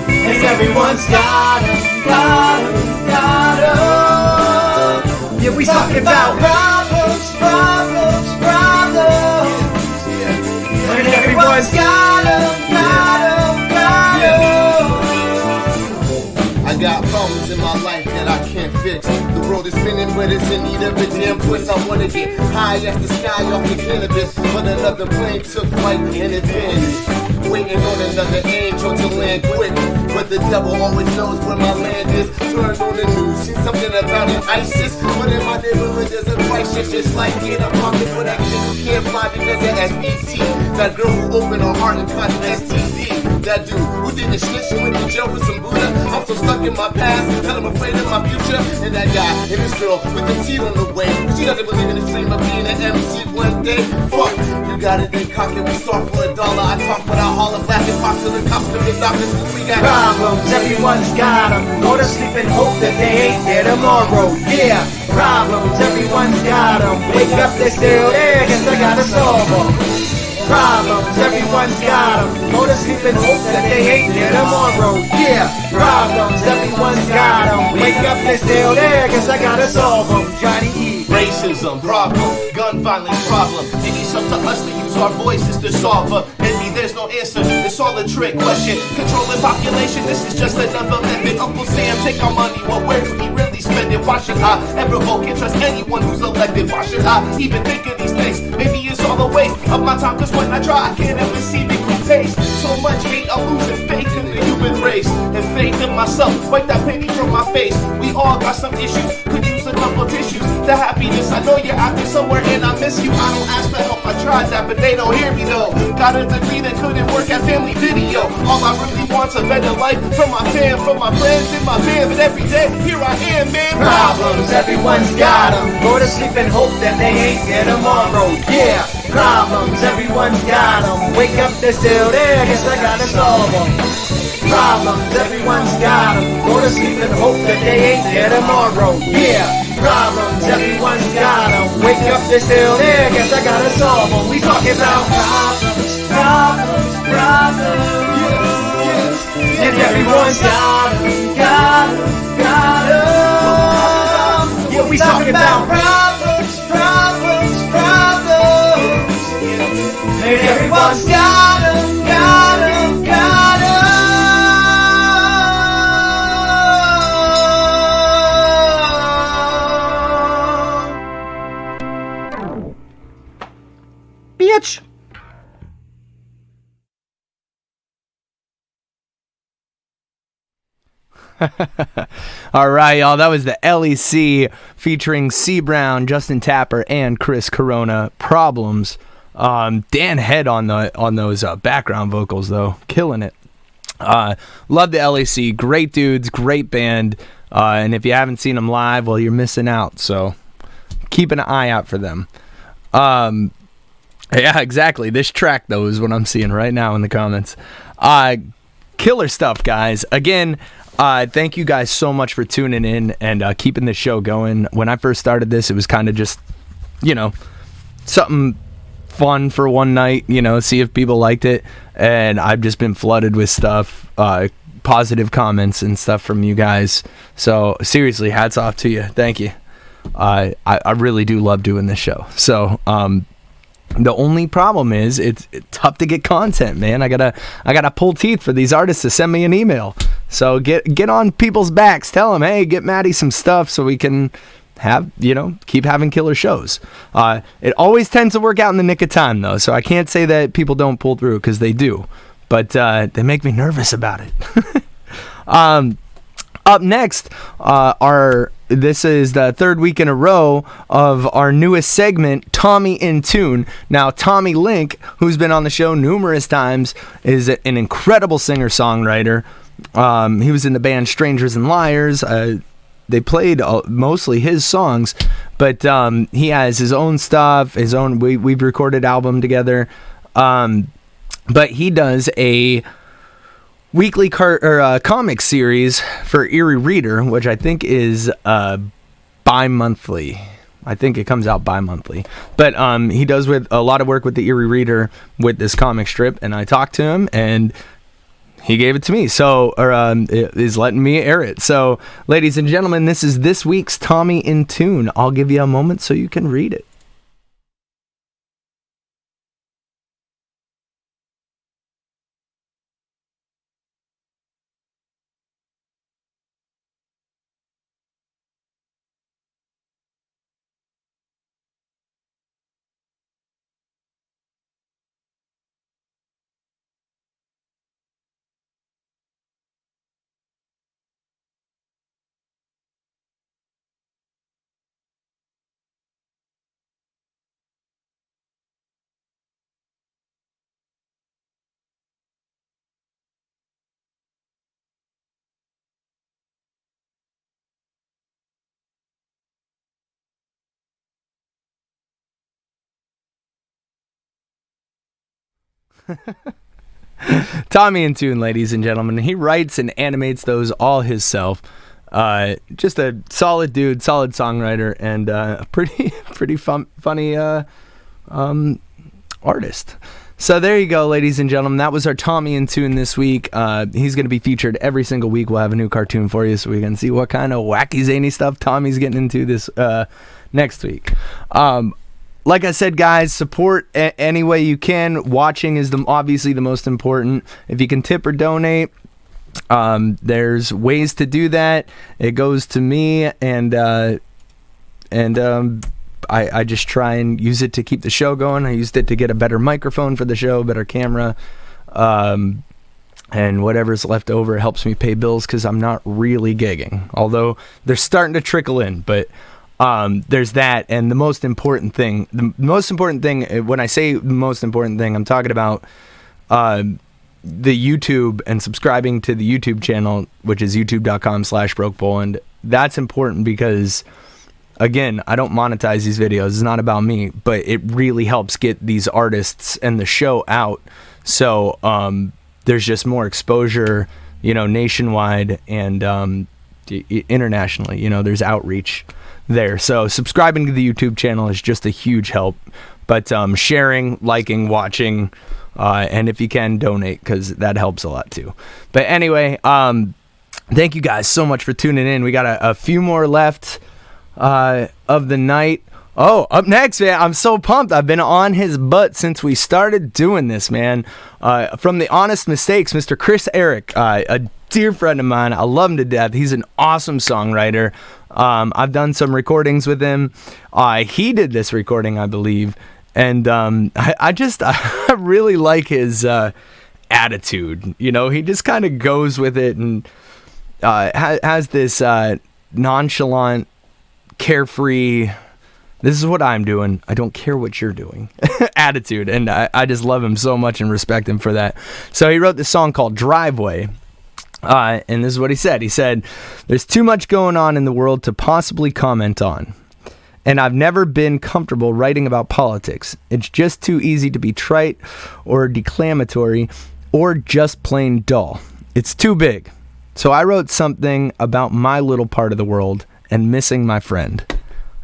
Speaker 13: And everyone's got them, got them, got them. Yeah, we talking about problems, problems, problems. And everyone's got them, got them, got them.
Speaker 5: I got problems in my life that I can't fix. The world is spinning, but it's in need of a damn twist. I wanna get high as the sky off the cannabis, but another plane took flight and it vanished. Waiting on another angel to land quick, but the devil always knows where my land is. Turned on the news, see something about an ISIS, but in my neighborhood there's a crisis. Just like it, I'm talking for that kid who can't fly because of SBT. That girl who opened her heart and caught an STD. That dude who did the snitch and went to jail for some Buddha. I'm so stuck in my past that I'm afraid of my future. And that guy and this girl with the seed on the way, she doesn't believe in the dream of being an MC one day. Fuck, you got it, then cock it, we start for $1. I talk without holler, black and box to the cops, to the doctors, we got
Speaker 13: problems, everyone's got them. Go to sleep and hope that they ain't there tomorrow. Yeah, problems, everyone's got them. Wake up, they're still there, guess I gotta solve them. Problems, everyone's got them. Go to sleep and hope that they ain't there tomorrow. Yeah, problems, everyone's got them. Wake up, they're still there, guess I gotta solve them. Johnny E.
Speaker 11: Racism, problem, gun violence, problem. It needs up to us to use our voices to solve her. Maybe there's no answer, it's all a trick question. Controlling population, this is just another method. Uncle Sam, take our money, well where do we really spend it? Why Why should I ever vote? Can't trust anyone who's elected. Why should I even think of these things? Maybe it's all a waste of my time, cause when I try I can't ever see the quick pace. So much hate, I'm losing faith in the human race, and faith in myself. Wipe that pain from my face. We all got some issues, could use a couple tissues. The happiness, I know you're out there somewhere and I miss you. I don't ask for help, I tried that, but they don't hear me though. Got a degree that couldn't work at Family Video. All I really want's a better life from my fam, from my friends in my band. But every day, here I am, man.
Speaker 13: Problems, everyone's got them. Go to sleep and hope that they ain't there tomorrow. Yeah, problems, everyone's got them. Wake up, they're still there, guess I gotta solve them. Problems, everyone's got them. Go to sleep and hope that they ain't there tomorrow. Yeah, problems, everyone's got them. Wake up, they're still there, guess I gotta solve them. We talking about problems, problems, problems. And everyone's got them, got them, got them. Yeah, we talking about problems, problems, problems. And everyone's got them, got them, got them. Bitch.
Speaker 1: All right, y'all. That was the LEC featuring C Brown, Justin Tapper, and Chris Corona. Problems. Dan Head on those background vocals though, killing it. Love the LEC. Great dudes, great band. And if you haven't seen them live, well, you're missing out. So keep an eye out for them. Yeah, exactly. This track though is what I'm seeing right now in the comments. Killer stuff, guys. Again. Thank you guys so much for tuning in and keeping the show going. When I first started this, it was kind of just, something fun for one night, see if people liked it. And I've just been flooded with stuff, positive comments and stuff from you guys. So seriously, hats off to you. Thank you. I really do love doing this show. So, the only problem is it's tough to get content, man. I gotta pull teeth for these artists to send me an email. So get on people's backs. Tell them, hey, get Maddie some stuff so we can have, keep having killer shows. It always tends to work out in the nick of time, though. So I can't say that people don't pull through, because they do. But they make me nervous about it. Up next, this is the third week in a row of our newest segment, Tommy in Tune. Now, Tommy Link, who's been on the show numerous times, is an incredible singer-songwriter. He was in the band Strangers and Liars. They played mostly his songs, but he has his own stuff, his own. We've recorded album together, but he does a weekly comic series for Erie Reader, which I think is bi-monthly. I think it comes out bi-monthly. But he does with a lot of work with the Erie Reader with this comic strip, and I talked to him, and he gave it to me, is letting me air it. So, ladies and gentlemen, this is this week's Tommy in Tune. I'll give you a moment so you can read it. Tommy in Tune, ladies and gentlemen. He writes and animates those all himself. Just a solid dude, solid songwriter, and a pretty funny artist. So there you go, ladies and gentlemen. That was our Tommy in Tune this week. He's going to be featured every single week. We'll have a new cartoon for you so we can see what kind of wacky, zany stuff Tommy's getting into this next week. Like I said, guys, support any way you can. Watching is obviously the most important. If you can tip or donate, There's ways to do that. It goes to me, and I just try and use it to keep the show going. I used it to get a better microphone for the show, better camera, and whatever's left over helps me pay bills because I'm not really gigging, although they're starting to trickle in. But there's that, and the most important thing, when I say the most important thing, I'm talking about the YouTube and subscribing to the YouTube channel, which is youtube.com/BrokePoland. That's important because, again, I don't monetize these videos. It's not about me, but it really helps get these artists and the show out. So there's just more exposure, nationwide and internationally. There's outreach there. So subscribing to the YouTube channel is just a huge help. But sharing, liking, watching, and if you can, donate, because that helps a lot too. But anyway, thank you guys so much for tuning in. We got a few more left of the night. Oh, up next, man, I'm so pumped. I've been on his butt since we started doing this, man. From the Honest Mistakes, Mr. Chris Eric, a dear friend of mine. I love him to death. He's an awesome songwriter. I've done some recordings with him. He did this recording, I believe. And I really like his attitude. He just kind of goes with it and has this nonchalant, carefree, this is what I'm doing, I don't care what you're doing attitude. And I just love him so much and respect him for that. So he wrote this song called Driveway. And this is what he said. He said, "There's too much going on in the world to possibly comment on. And I've never been comfortable writing about politics. It's just too easy to be trite or declamatory or just plain dull. It's too big. So I wrote something about my little part of the world and missing my friend."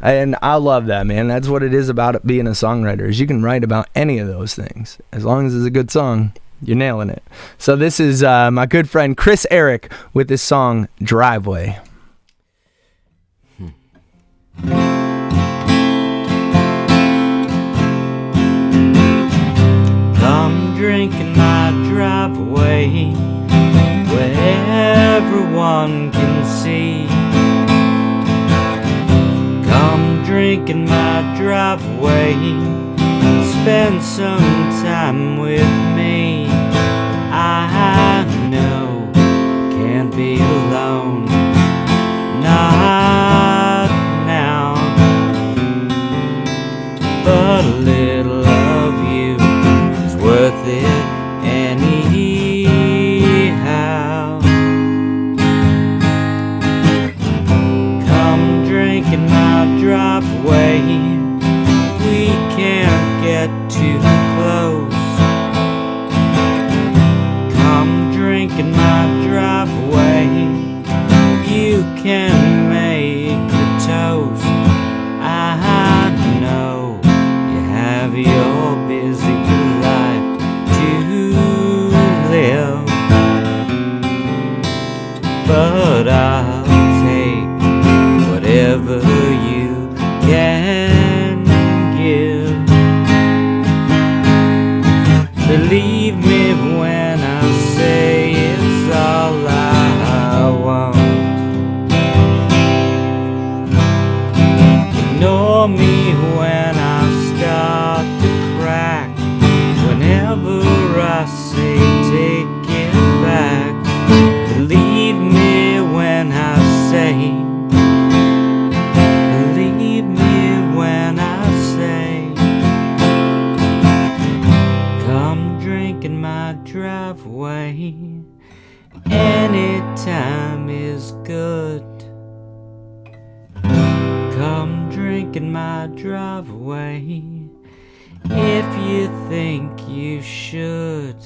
Speaker 1: And I love that, man. That's what it is about it being a songwriter, is you can write about any of those things. As long as it's a good song, you're nailing it. So this is my good friend Chris Eric with his song Driveway.
Speaker 12: Come drink in my driveway where everyone can see. Come drink in my driveway, spend some time with me. I know can't be alone, not now, but a little of you is worth it anyhow. Come drink in my driveway, we can't get too close. Come drink in my driveway, you can make the toast. I know you have your busy life to live, but I'll take whatever you can give. Believe me when I say it's all I want. Ignore me when I start to crack, whenever I say take it back. Believe me when I say, believe me when I say, come drink in my driveway, anytime is good. Come drink in my driveway, if you think you should.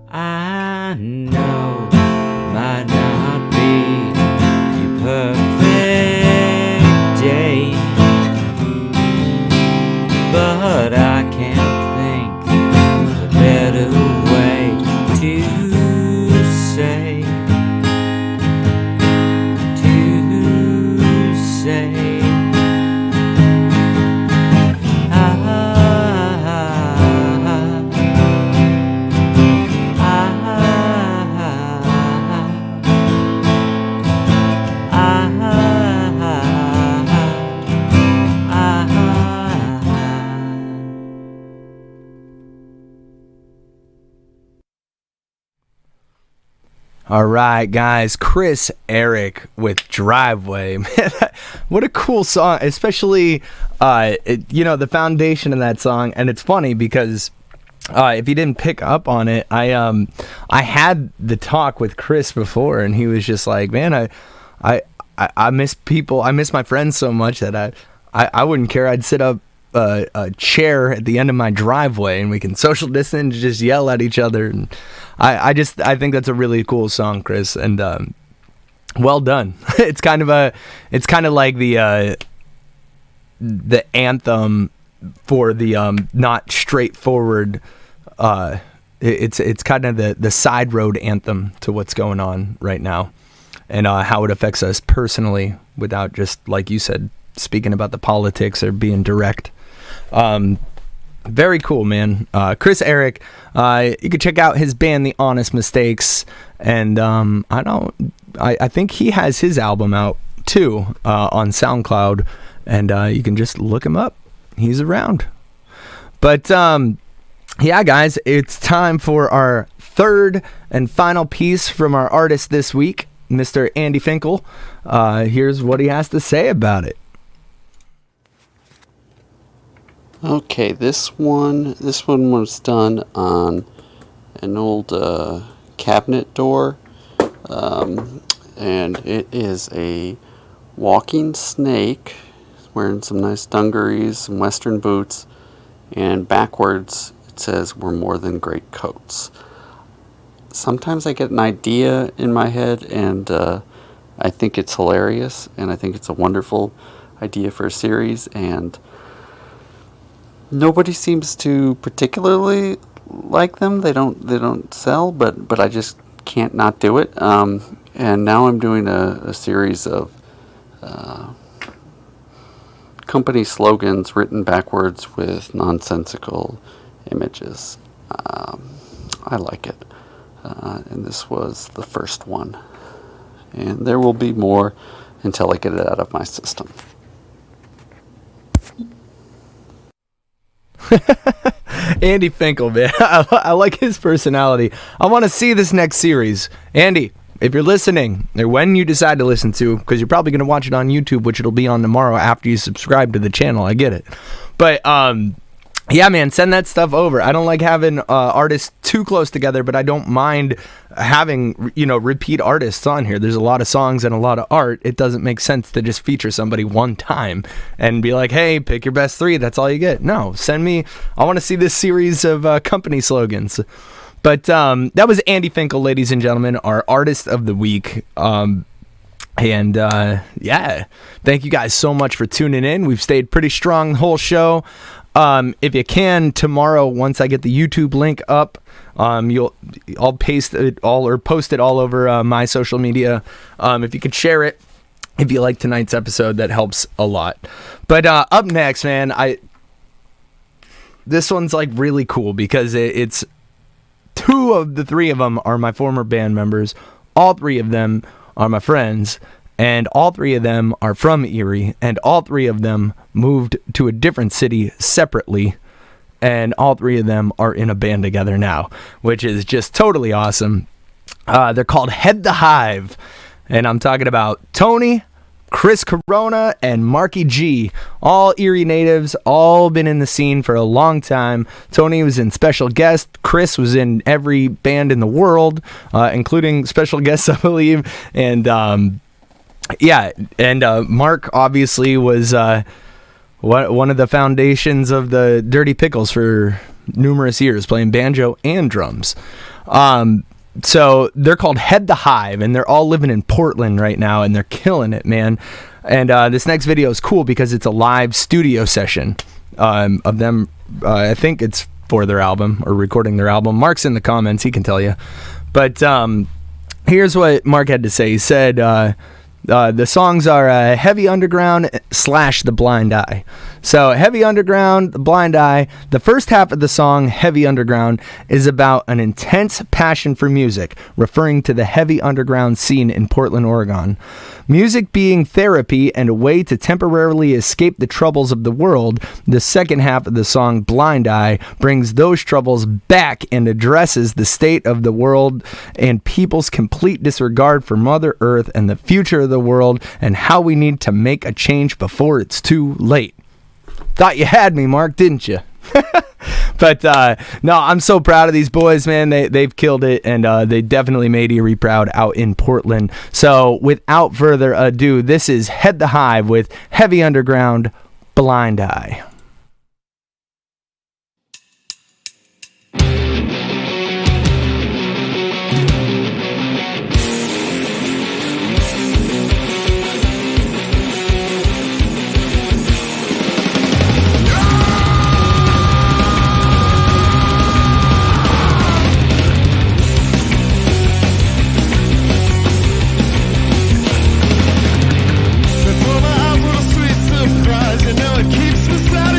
Speaker 12: I know might not be your perfect day, but I can't think of a better way to say,
Speaker 1: All right, guys. Chris Eric with Driveway. Man, what a cool song, especially, the foundation of that song. And it's funny because if you didn't pick up on it, I had the talk with Chris before, and he was just like, man, I miss people. I miss my friends so much that I wouldn't care. I'd sit up a chair at the end of my driveway and we can social distance, just yell at each other. And I think that's a really cool song, Chris, and well done. It's kind of like the anthem for the not straightforward. It's kind of the side road anthem to what's going on right now, and how it affects us personally, without just, like you said, speaking about the politics or being direct. Very cool, man. Chris Eric, you can check out his band, The Honest Mistakes, and I think he has his album out too on SoundCloud, and you can just look him up. He's around. But yeah, guys, it's time for our third and final piece from our artist this week, Mr. Andy Finkel. Here's what he has to say about it.
Speaker 7: Okay, this one was done on an old cabinet door, and it is a walking snake wearing some nice dungarees, some western boots, and backwards it says, "We're more than great coats." Sometimes I get an idea in my head, and I think it's hilarious, and I think it's a wonderful idea for a series, and nobody seems to particularly like them. They don't sell, but I just can't not do it. And now I'm doing a series of company slogans written backwards with nonsensical images. I like it. And this was the first one. And there will be more until I get it out of my system.
Speaker 1: Andy Finkel, man. I like his personality. I want to see this next series. Andy, if you're listening, or when you decide to listen to, because you're probably going to watch it on YouTube, which it'll be on tomorrow after you subscribe to the channel. I get it. But, yeah, man, send that stuff over. I don't like having artists too close together, but I don't mind having, repeat artists on here. There's a lot of songs and a lot of art. It doesn't make sense to just feature somebody one time and be like, hey, pick your best three. That's all you get. No, send me. I want to see this series of company slogans. But that was Andy Finkel, ladies and gentlemen, our artist of the week. And yeah, thank you guys so much for tuning in. We've stayed pretty strong the whole show. If you can, tomorrow, once I get the YouTube link up, I'll paste it all or post it all over my social media. If you could share it, if you like tonight's episode, that helps a lot. But up next, man, this one's like really cool because it's two of the three of them are my former band members. All three of them are my friends. And all three of them are from Erie, and all three of them moved to a different city separately, and all three of them are in a band together now, which is just totally awesome. They're called Head the Hive, and I'm talking about Tony, Chris Corona, and Marky G, all Erie natives, all been in the scene for a long time. Tony was in Special Guest. Chris was in every band in the world, including Special Guests, I believe, and yeah, and Mark obviously was one of the foundations of the Dirty Pickles for numerous years, playing banjo and drums. So they're called Head the Hive, and they're all living in Portland right now, and they're killing it, man. And this next video is cool because it's a live studio session of them. I think it's for their album or recording their album. Mark's in the comments; he can tell you. But here's what Mark had to say. He said, The songs are Heavy Underground / The Blind Eye. So Heavy Underground, The Blind Eye, the first half of the song, Heavy Underground, is about an intense passion for music, referring to the heavy underground scene in Portland, Oregon. Music being therapy and a way to temporarily escape the troubles of the world, the second half of the song, Blind Eye, brings those troubles back and addresses the state of the world and people's complete disregard for Mother Earth and the future of the world and how we need to make a change before it's too late. Thought you had me, Mark, didn't you? But no, I'm so proud of these boys, man. They've killed it, and they definitely made Erie proud out in Portland. So without further ado, this is Head the Hive with Heavy Underground, Blind Eye.
Speaker 3: It keeps me sad.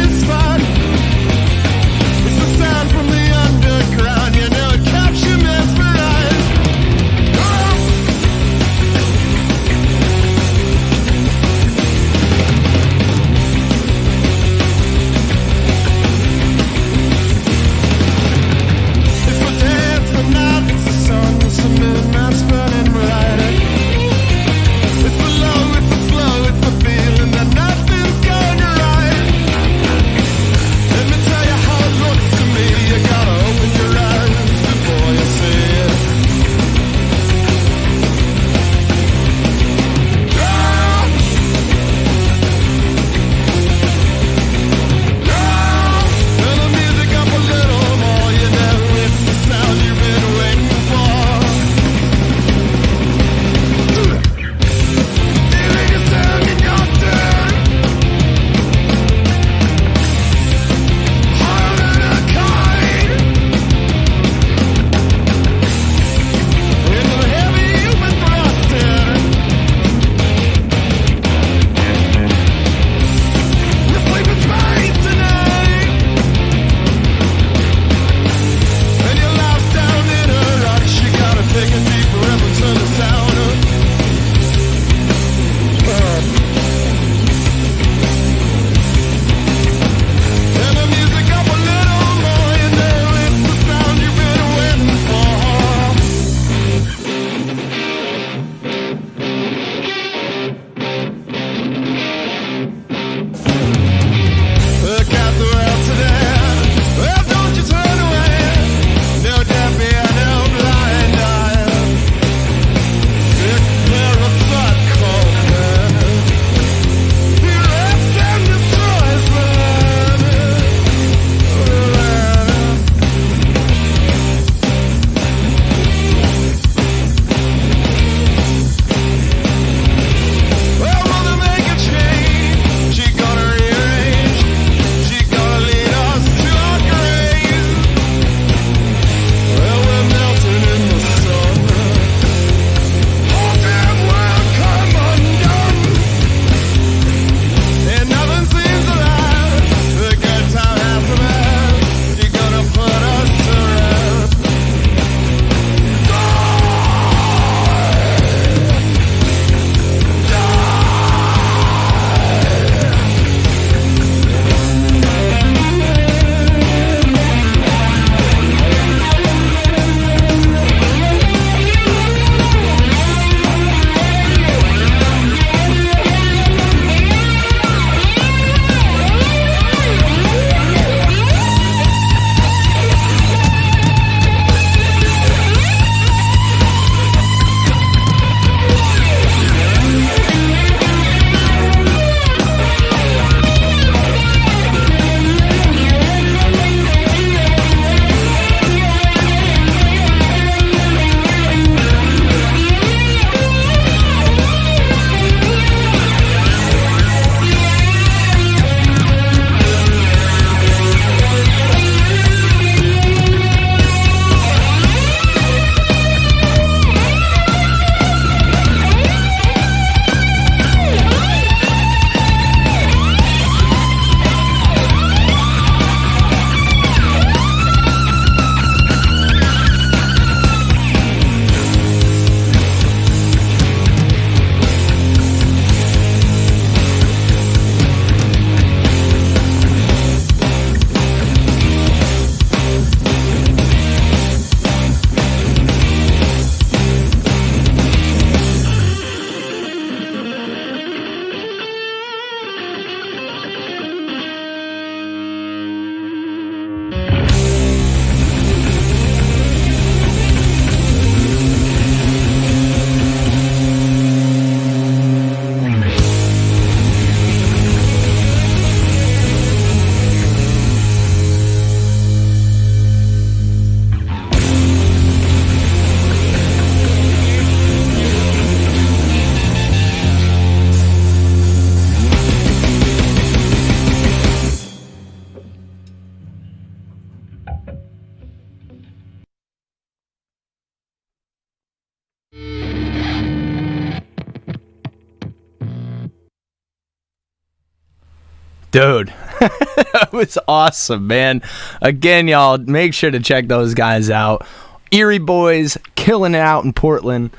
Speaker 1: Dude, that was awesome, man. Again, y'all, make sure to check those guys out. Erie Boys killing it out in Portland.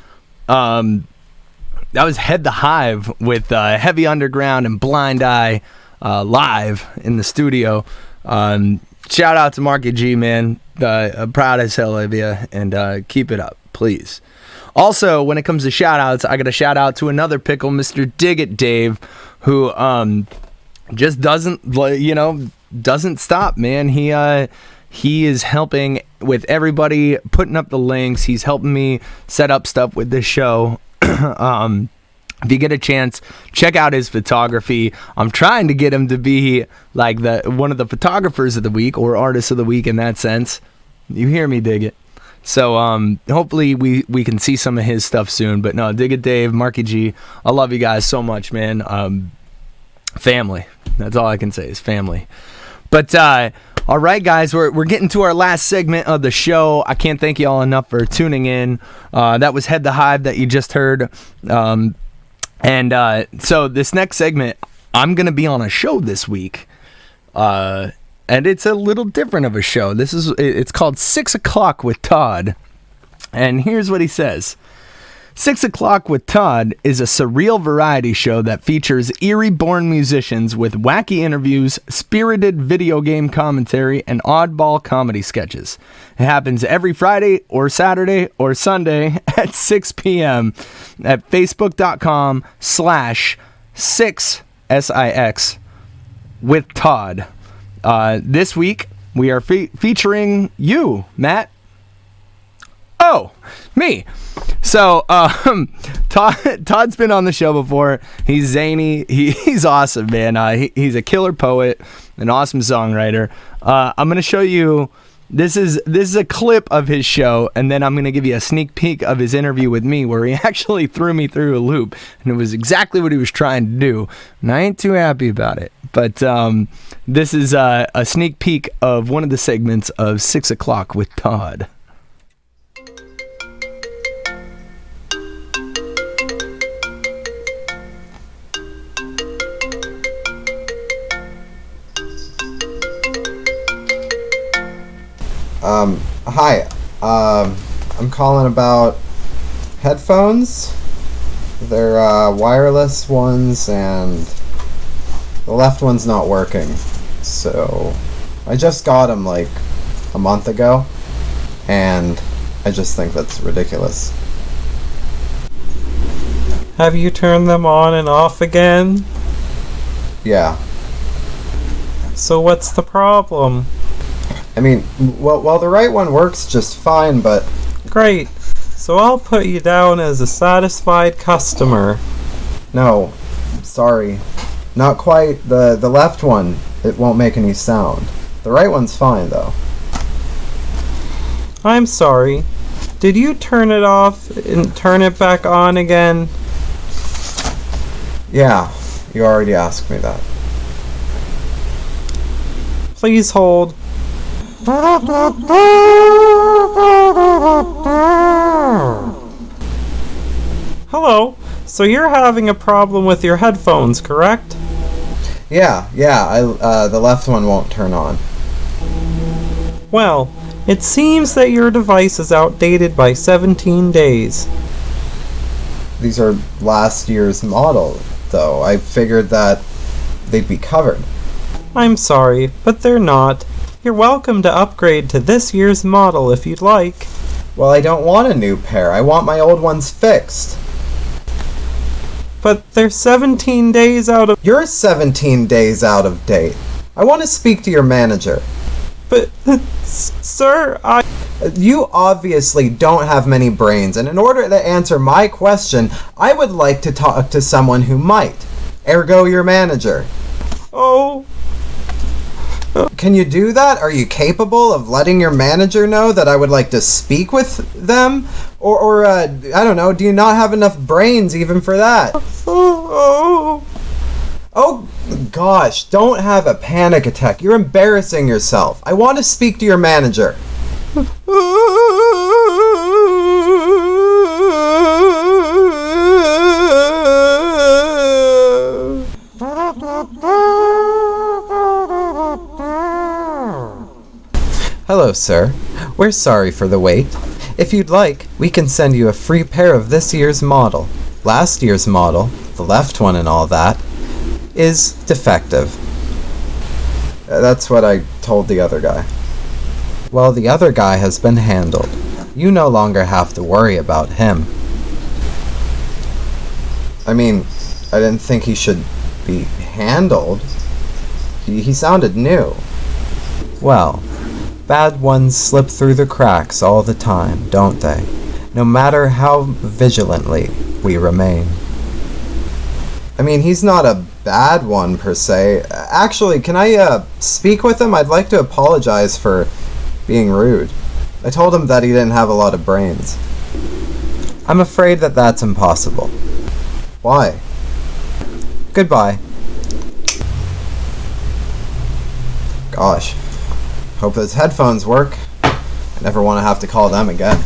Speaker 1: That was Head the Hive with Heavy Underground and Blind Eye live in the studio. Shout out to Marky G, man. I'm proud as hell of you, and keep it up, please. Also, when it comes to shout outs, I got a shout out to another pickle, Mr. Dig It Dave, who just doesn't stop, man. He is helping with everybody, putting up the links. He's helping me set up stuff with this show. If you get a chance, check out his photography. I'm trying to get him to be like one of the photographers of the week or artists of the week in that sense. You hear me, Dig It. So hopefully we can see some of his stuff soon. But no, Dig It Dave, Marky G, I love you guys so much, man. Family. That's all I can say is family. But all right, guys, we're getting to our last segment of the show. I can't thank you all enough for tuning in. That was Head the Hive that you just heard. So this next segment, I'm going to be on a show this week. And it's a little different of a show. It's called 6 O'Clock with Todd. And here's what he says. 6 O'Clock with Todd is a surreal variety show that features Erie-born musicians with wacky interviews, spirited video game commentary, and oddball comedy sketches. It happens every Friday or Saturday or Sunday at 6 p.m. at facebook.com/6 SIX with Todd. This week, we are featuring you, Matt. Oh, me. So, Todd's been on the show before. He's zany. He's awesome, man. He's a killer poet, an awesome songwriter. I'm going to show you, this is a clip of his show, and then I'm going to give you a sneak peek of his interview with me where he actually threw me through a loop, and it was exactly what he was trying to do, and I ain't too happy about it. But this is a sneak peek of one of the segments of 6 O'Clock with Todd.
Speaker 14: Hi, I'm calling about headphones. They're wireless ones, and the left one's not working. So I just got them like a month ago, and I just think that's ridiculous.
Speaker 12: Have you turned them on and off again?
Speaker 14: Yeah.
Speaker 12: So what's the problem?
Speaker 14: I mean, well, the right one works just fine, but...
Speaker 12: Great. So I'll put you down as a satisfied customer.
Speaker 14: No, sorry. Not quite. The left one, it won't make any sound. The right one's fine, though.
Speaker 12: I'm sorry. Did you turn it off and turn it back on again?
Speaker 14: Yeah, you already asked me that.
Speaker 12: Please hold. Hello. So you're having a problem with your headphones, correct?
Speaker 14: Yeah. The left one won't turn on.
Speaker 12: Well, it seems that your device is outdated by 17 days.
Speaker 14: These are last year's model, though. I figured that they'd be covered.
Speaker 12: I'm sorry, but they're not. You're welcome to upgrade to this year's model if you'd like.
Speaker 14: Well, I don't want a new pair. I want my old ones fixed.
Speaker 12: But they're 17 days out of...
Speaker 14: You're 17 days out of date. I want to speak to your manager.
Speaker 12: But, sir,
Speaker 14: You obviously don't have many brains, and in order to answer my question, I would like to talk to someone who might. Ergo, your manager.
Speaker 12: Oh...
Speaker 14: Can you do that? Are you capable of letting your manager know that I would like to speak with them? Or I don't know, do you not have enough brains even for that? Oh, gosh, don't have a panic attack. You're embarrassing yourself. I want to speak to your manager. Hello, sir. We're sorry for the wait. If you'd like, we can send you a free pair of this year's model. Last year's model, the left one and all that, is defective. That's what I told the other guy. Well, the other guy has been handled. You no longer have to worry about him. I mean, I didn't think he should be handled. He sounded new. Well, bad ones slip through the cracks all the time, don't they? No matter how vigilantly we remain. I mean, he's not a bad one per se. Actually, can I speak with him? I'd like to apologize for being rude. I told him that he didn't have a lot of brains. I'm afraid that that's impossible. Why? Goodbye. Gosh. Hope those headphones work. I never want to have to call them again.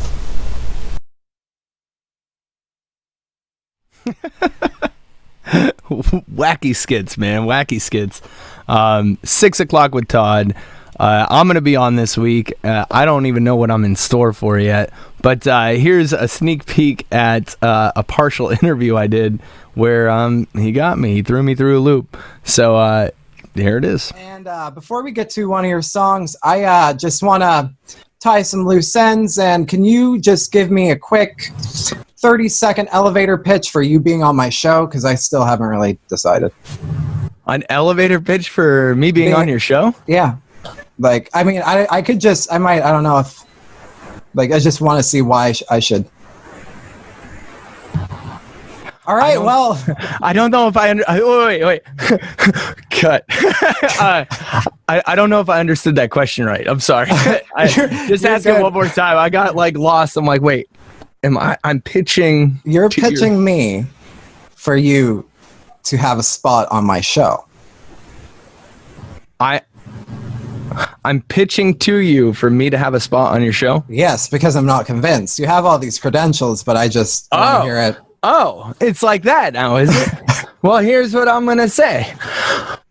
Speaker 1: Wacky skits, man. Wacky skits. 6 o'clock with Todd. I'm going to be on this week. I don't even know what I'm in store for yet. But here's a sneak peek at a partial interview I did where he got me. He threw me through a loop. So here it is.
Speaker 15: And before we get to one of your songs, I just want to tie some loose ends. And can you just give me a quick 30-second elevator pitch for you being on my show? Because I still haven't really decided.
Speaker 1: An elevator pitch for me being on your show?
Speaker 15: Yeah. Like, I mean, I could just, I don't know if, like, I just want to see why I should. All right, well.
Speaker 1: I don't know if wait. Cut. I don't know if I understood that question right. I'm sorry. Just ask it one more time. I got, like, lost. I'm like, wait, I'm pitching.
Speaker 15: You're pitching me for you to have a spot on my show.
Speaker 1: I'm pitching to you for me to have a spot on your show?
Speaker 15: Yes, because I'm not convinced. You have all these credentials, but I just want to hear it.
Speaker 1: Oh, it's like that now, is it? Well, here's what I'm going to say.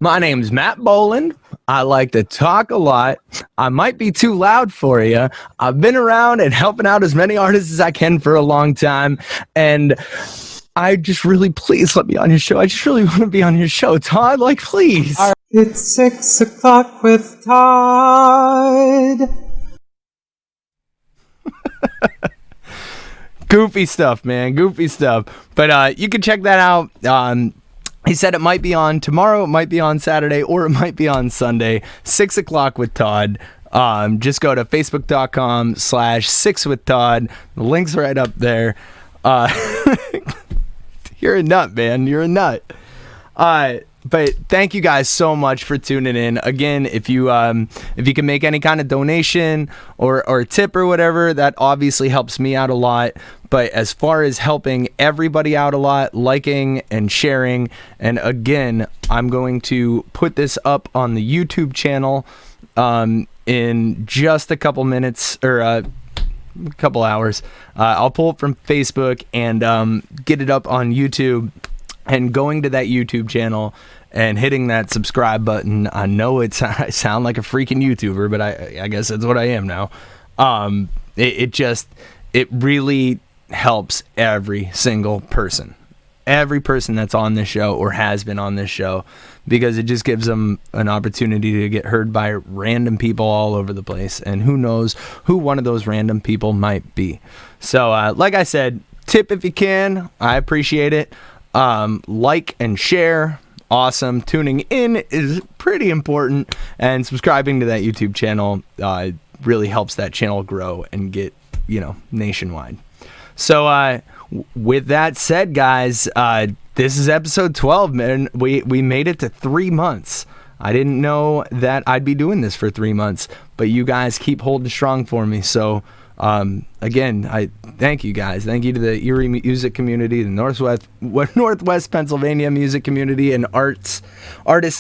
Speaker 1: My name's Matt Boland. I like to talk a lot. I might be too loud for you. I've been around and helping out as many artists as I can for a long time. And I just really, please let me on your show. I just really want to be on your show, Todd. Like, please.
Speaker 12: It's 6 o'clock with Todd.
Speaker 1: Goofy stuff, man. Goofy stuff. But you can check that out. He said it might be on tomorrow, it might be on Saturday, or it might be on Sunday. 6 o'clock with Todd. Just go to facebook.com/6withtodd. The link's right up there. You're a nut, man. You're a nut. But thank you guys so much for tuning in. Again, if you can make any kind of donation or a tip or whatever, that obviously helps me out a lot. But as far as helping everybody out a lot, liking and sharing, and again, I'm going to put this up on the YouTube channel in just a couple minutes or a couple hours. I'll pull it from Facebook and get it up on YouTube. And going to that YouTube channel and hitting that subscribe button. I know I sound like a freaking YouTuber, but I guess that's what I am now. It really helps every single person. Every person that's on this show or has been on this show, because it just gives them an opportunity to get heard by random people all over the place. And who knows who one of those random people might be. So, like I said, tip if you can. I appreciate it. Like and share. Awesome. Tuning in is pretty important. And subscribing to that YouTube channel really helps that channel grow and get, nationwide. So, with that said, guys, this is episode 12, man. We made it to 3 months. I didn't know that I'd be doing this for 3 months, but you guys keep holding strong for me. So, again, I thank you guys. Thank you to the Erie music community, the Northwest Pennsylvania music community, and artist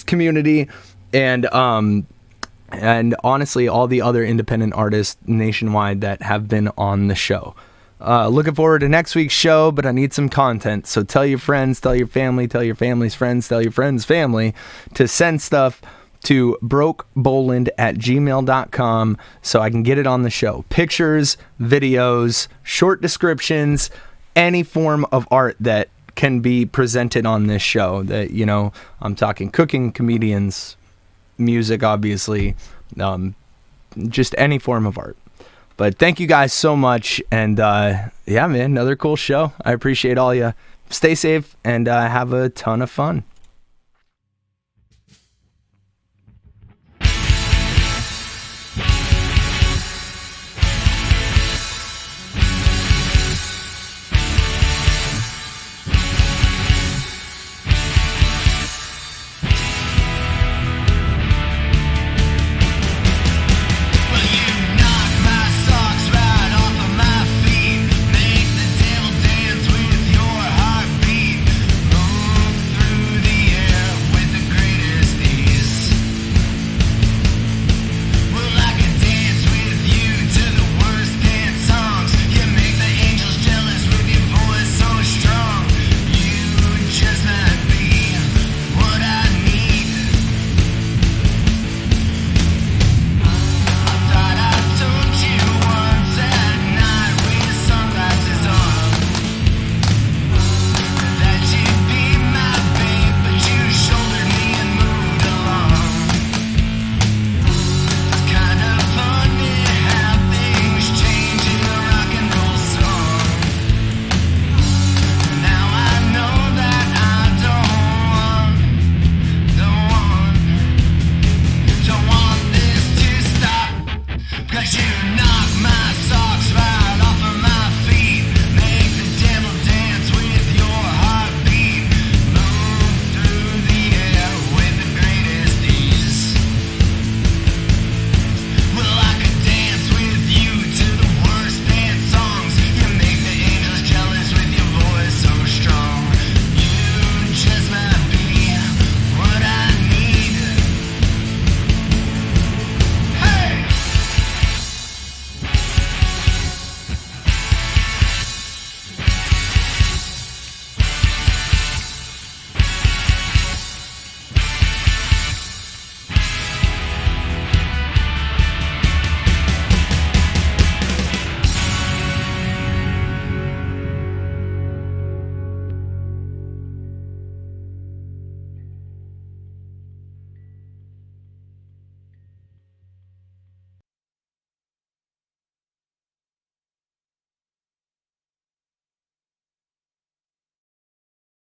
Speaker 1: community, and honestly, all the other independent artists nationwide that have been on the show. Looking forward to next week's show, but I need some content. So tell your friends, tell your family, tell your family's friends, tell your friends' family to send stuff to brokeboland@gmail.com so I can get it on the show. Pictures, videos, short descriptions, any form of art that can be presented on this show. That, you know, I'm talking cooking, comedians, music, obviously, just any form of art. But thank you guys so much, and yeah, man, another cool show. I appreciate all you. Stay safe and have a ton of fun.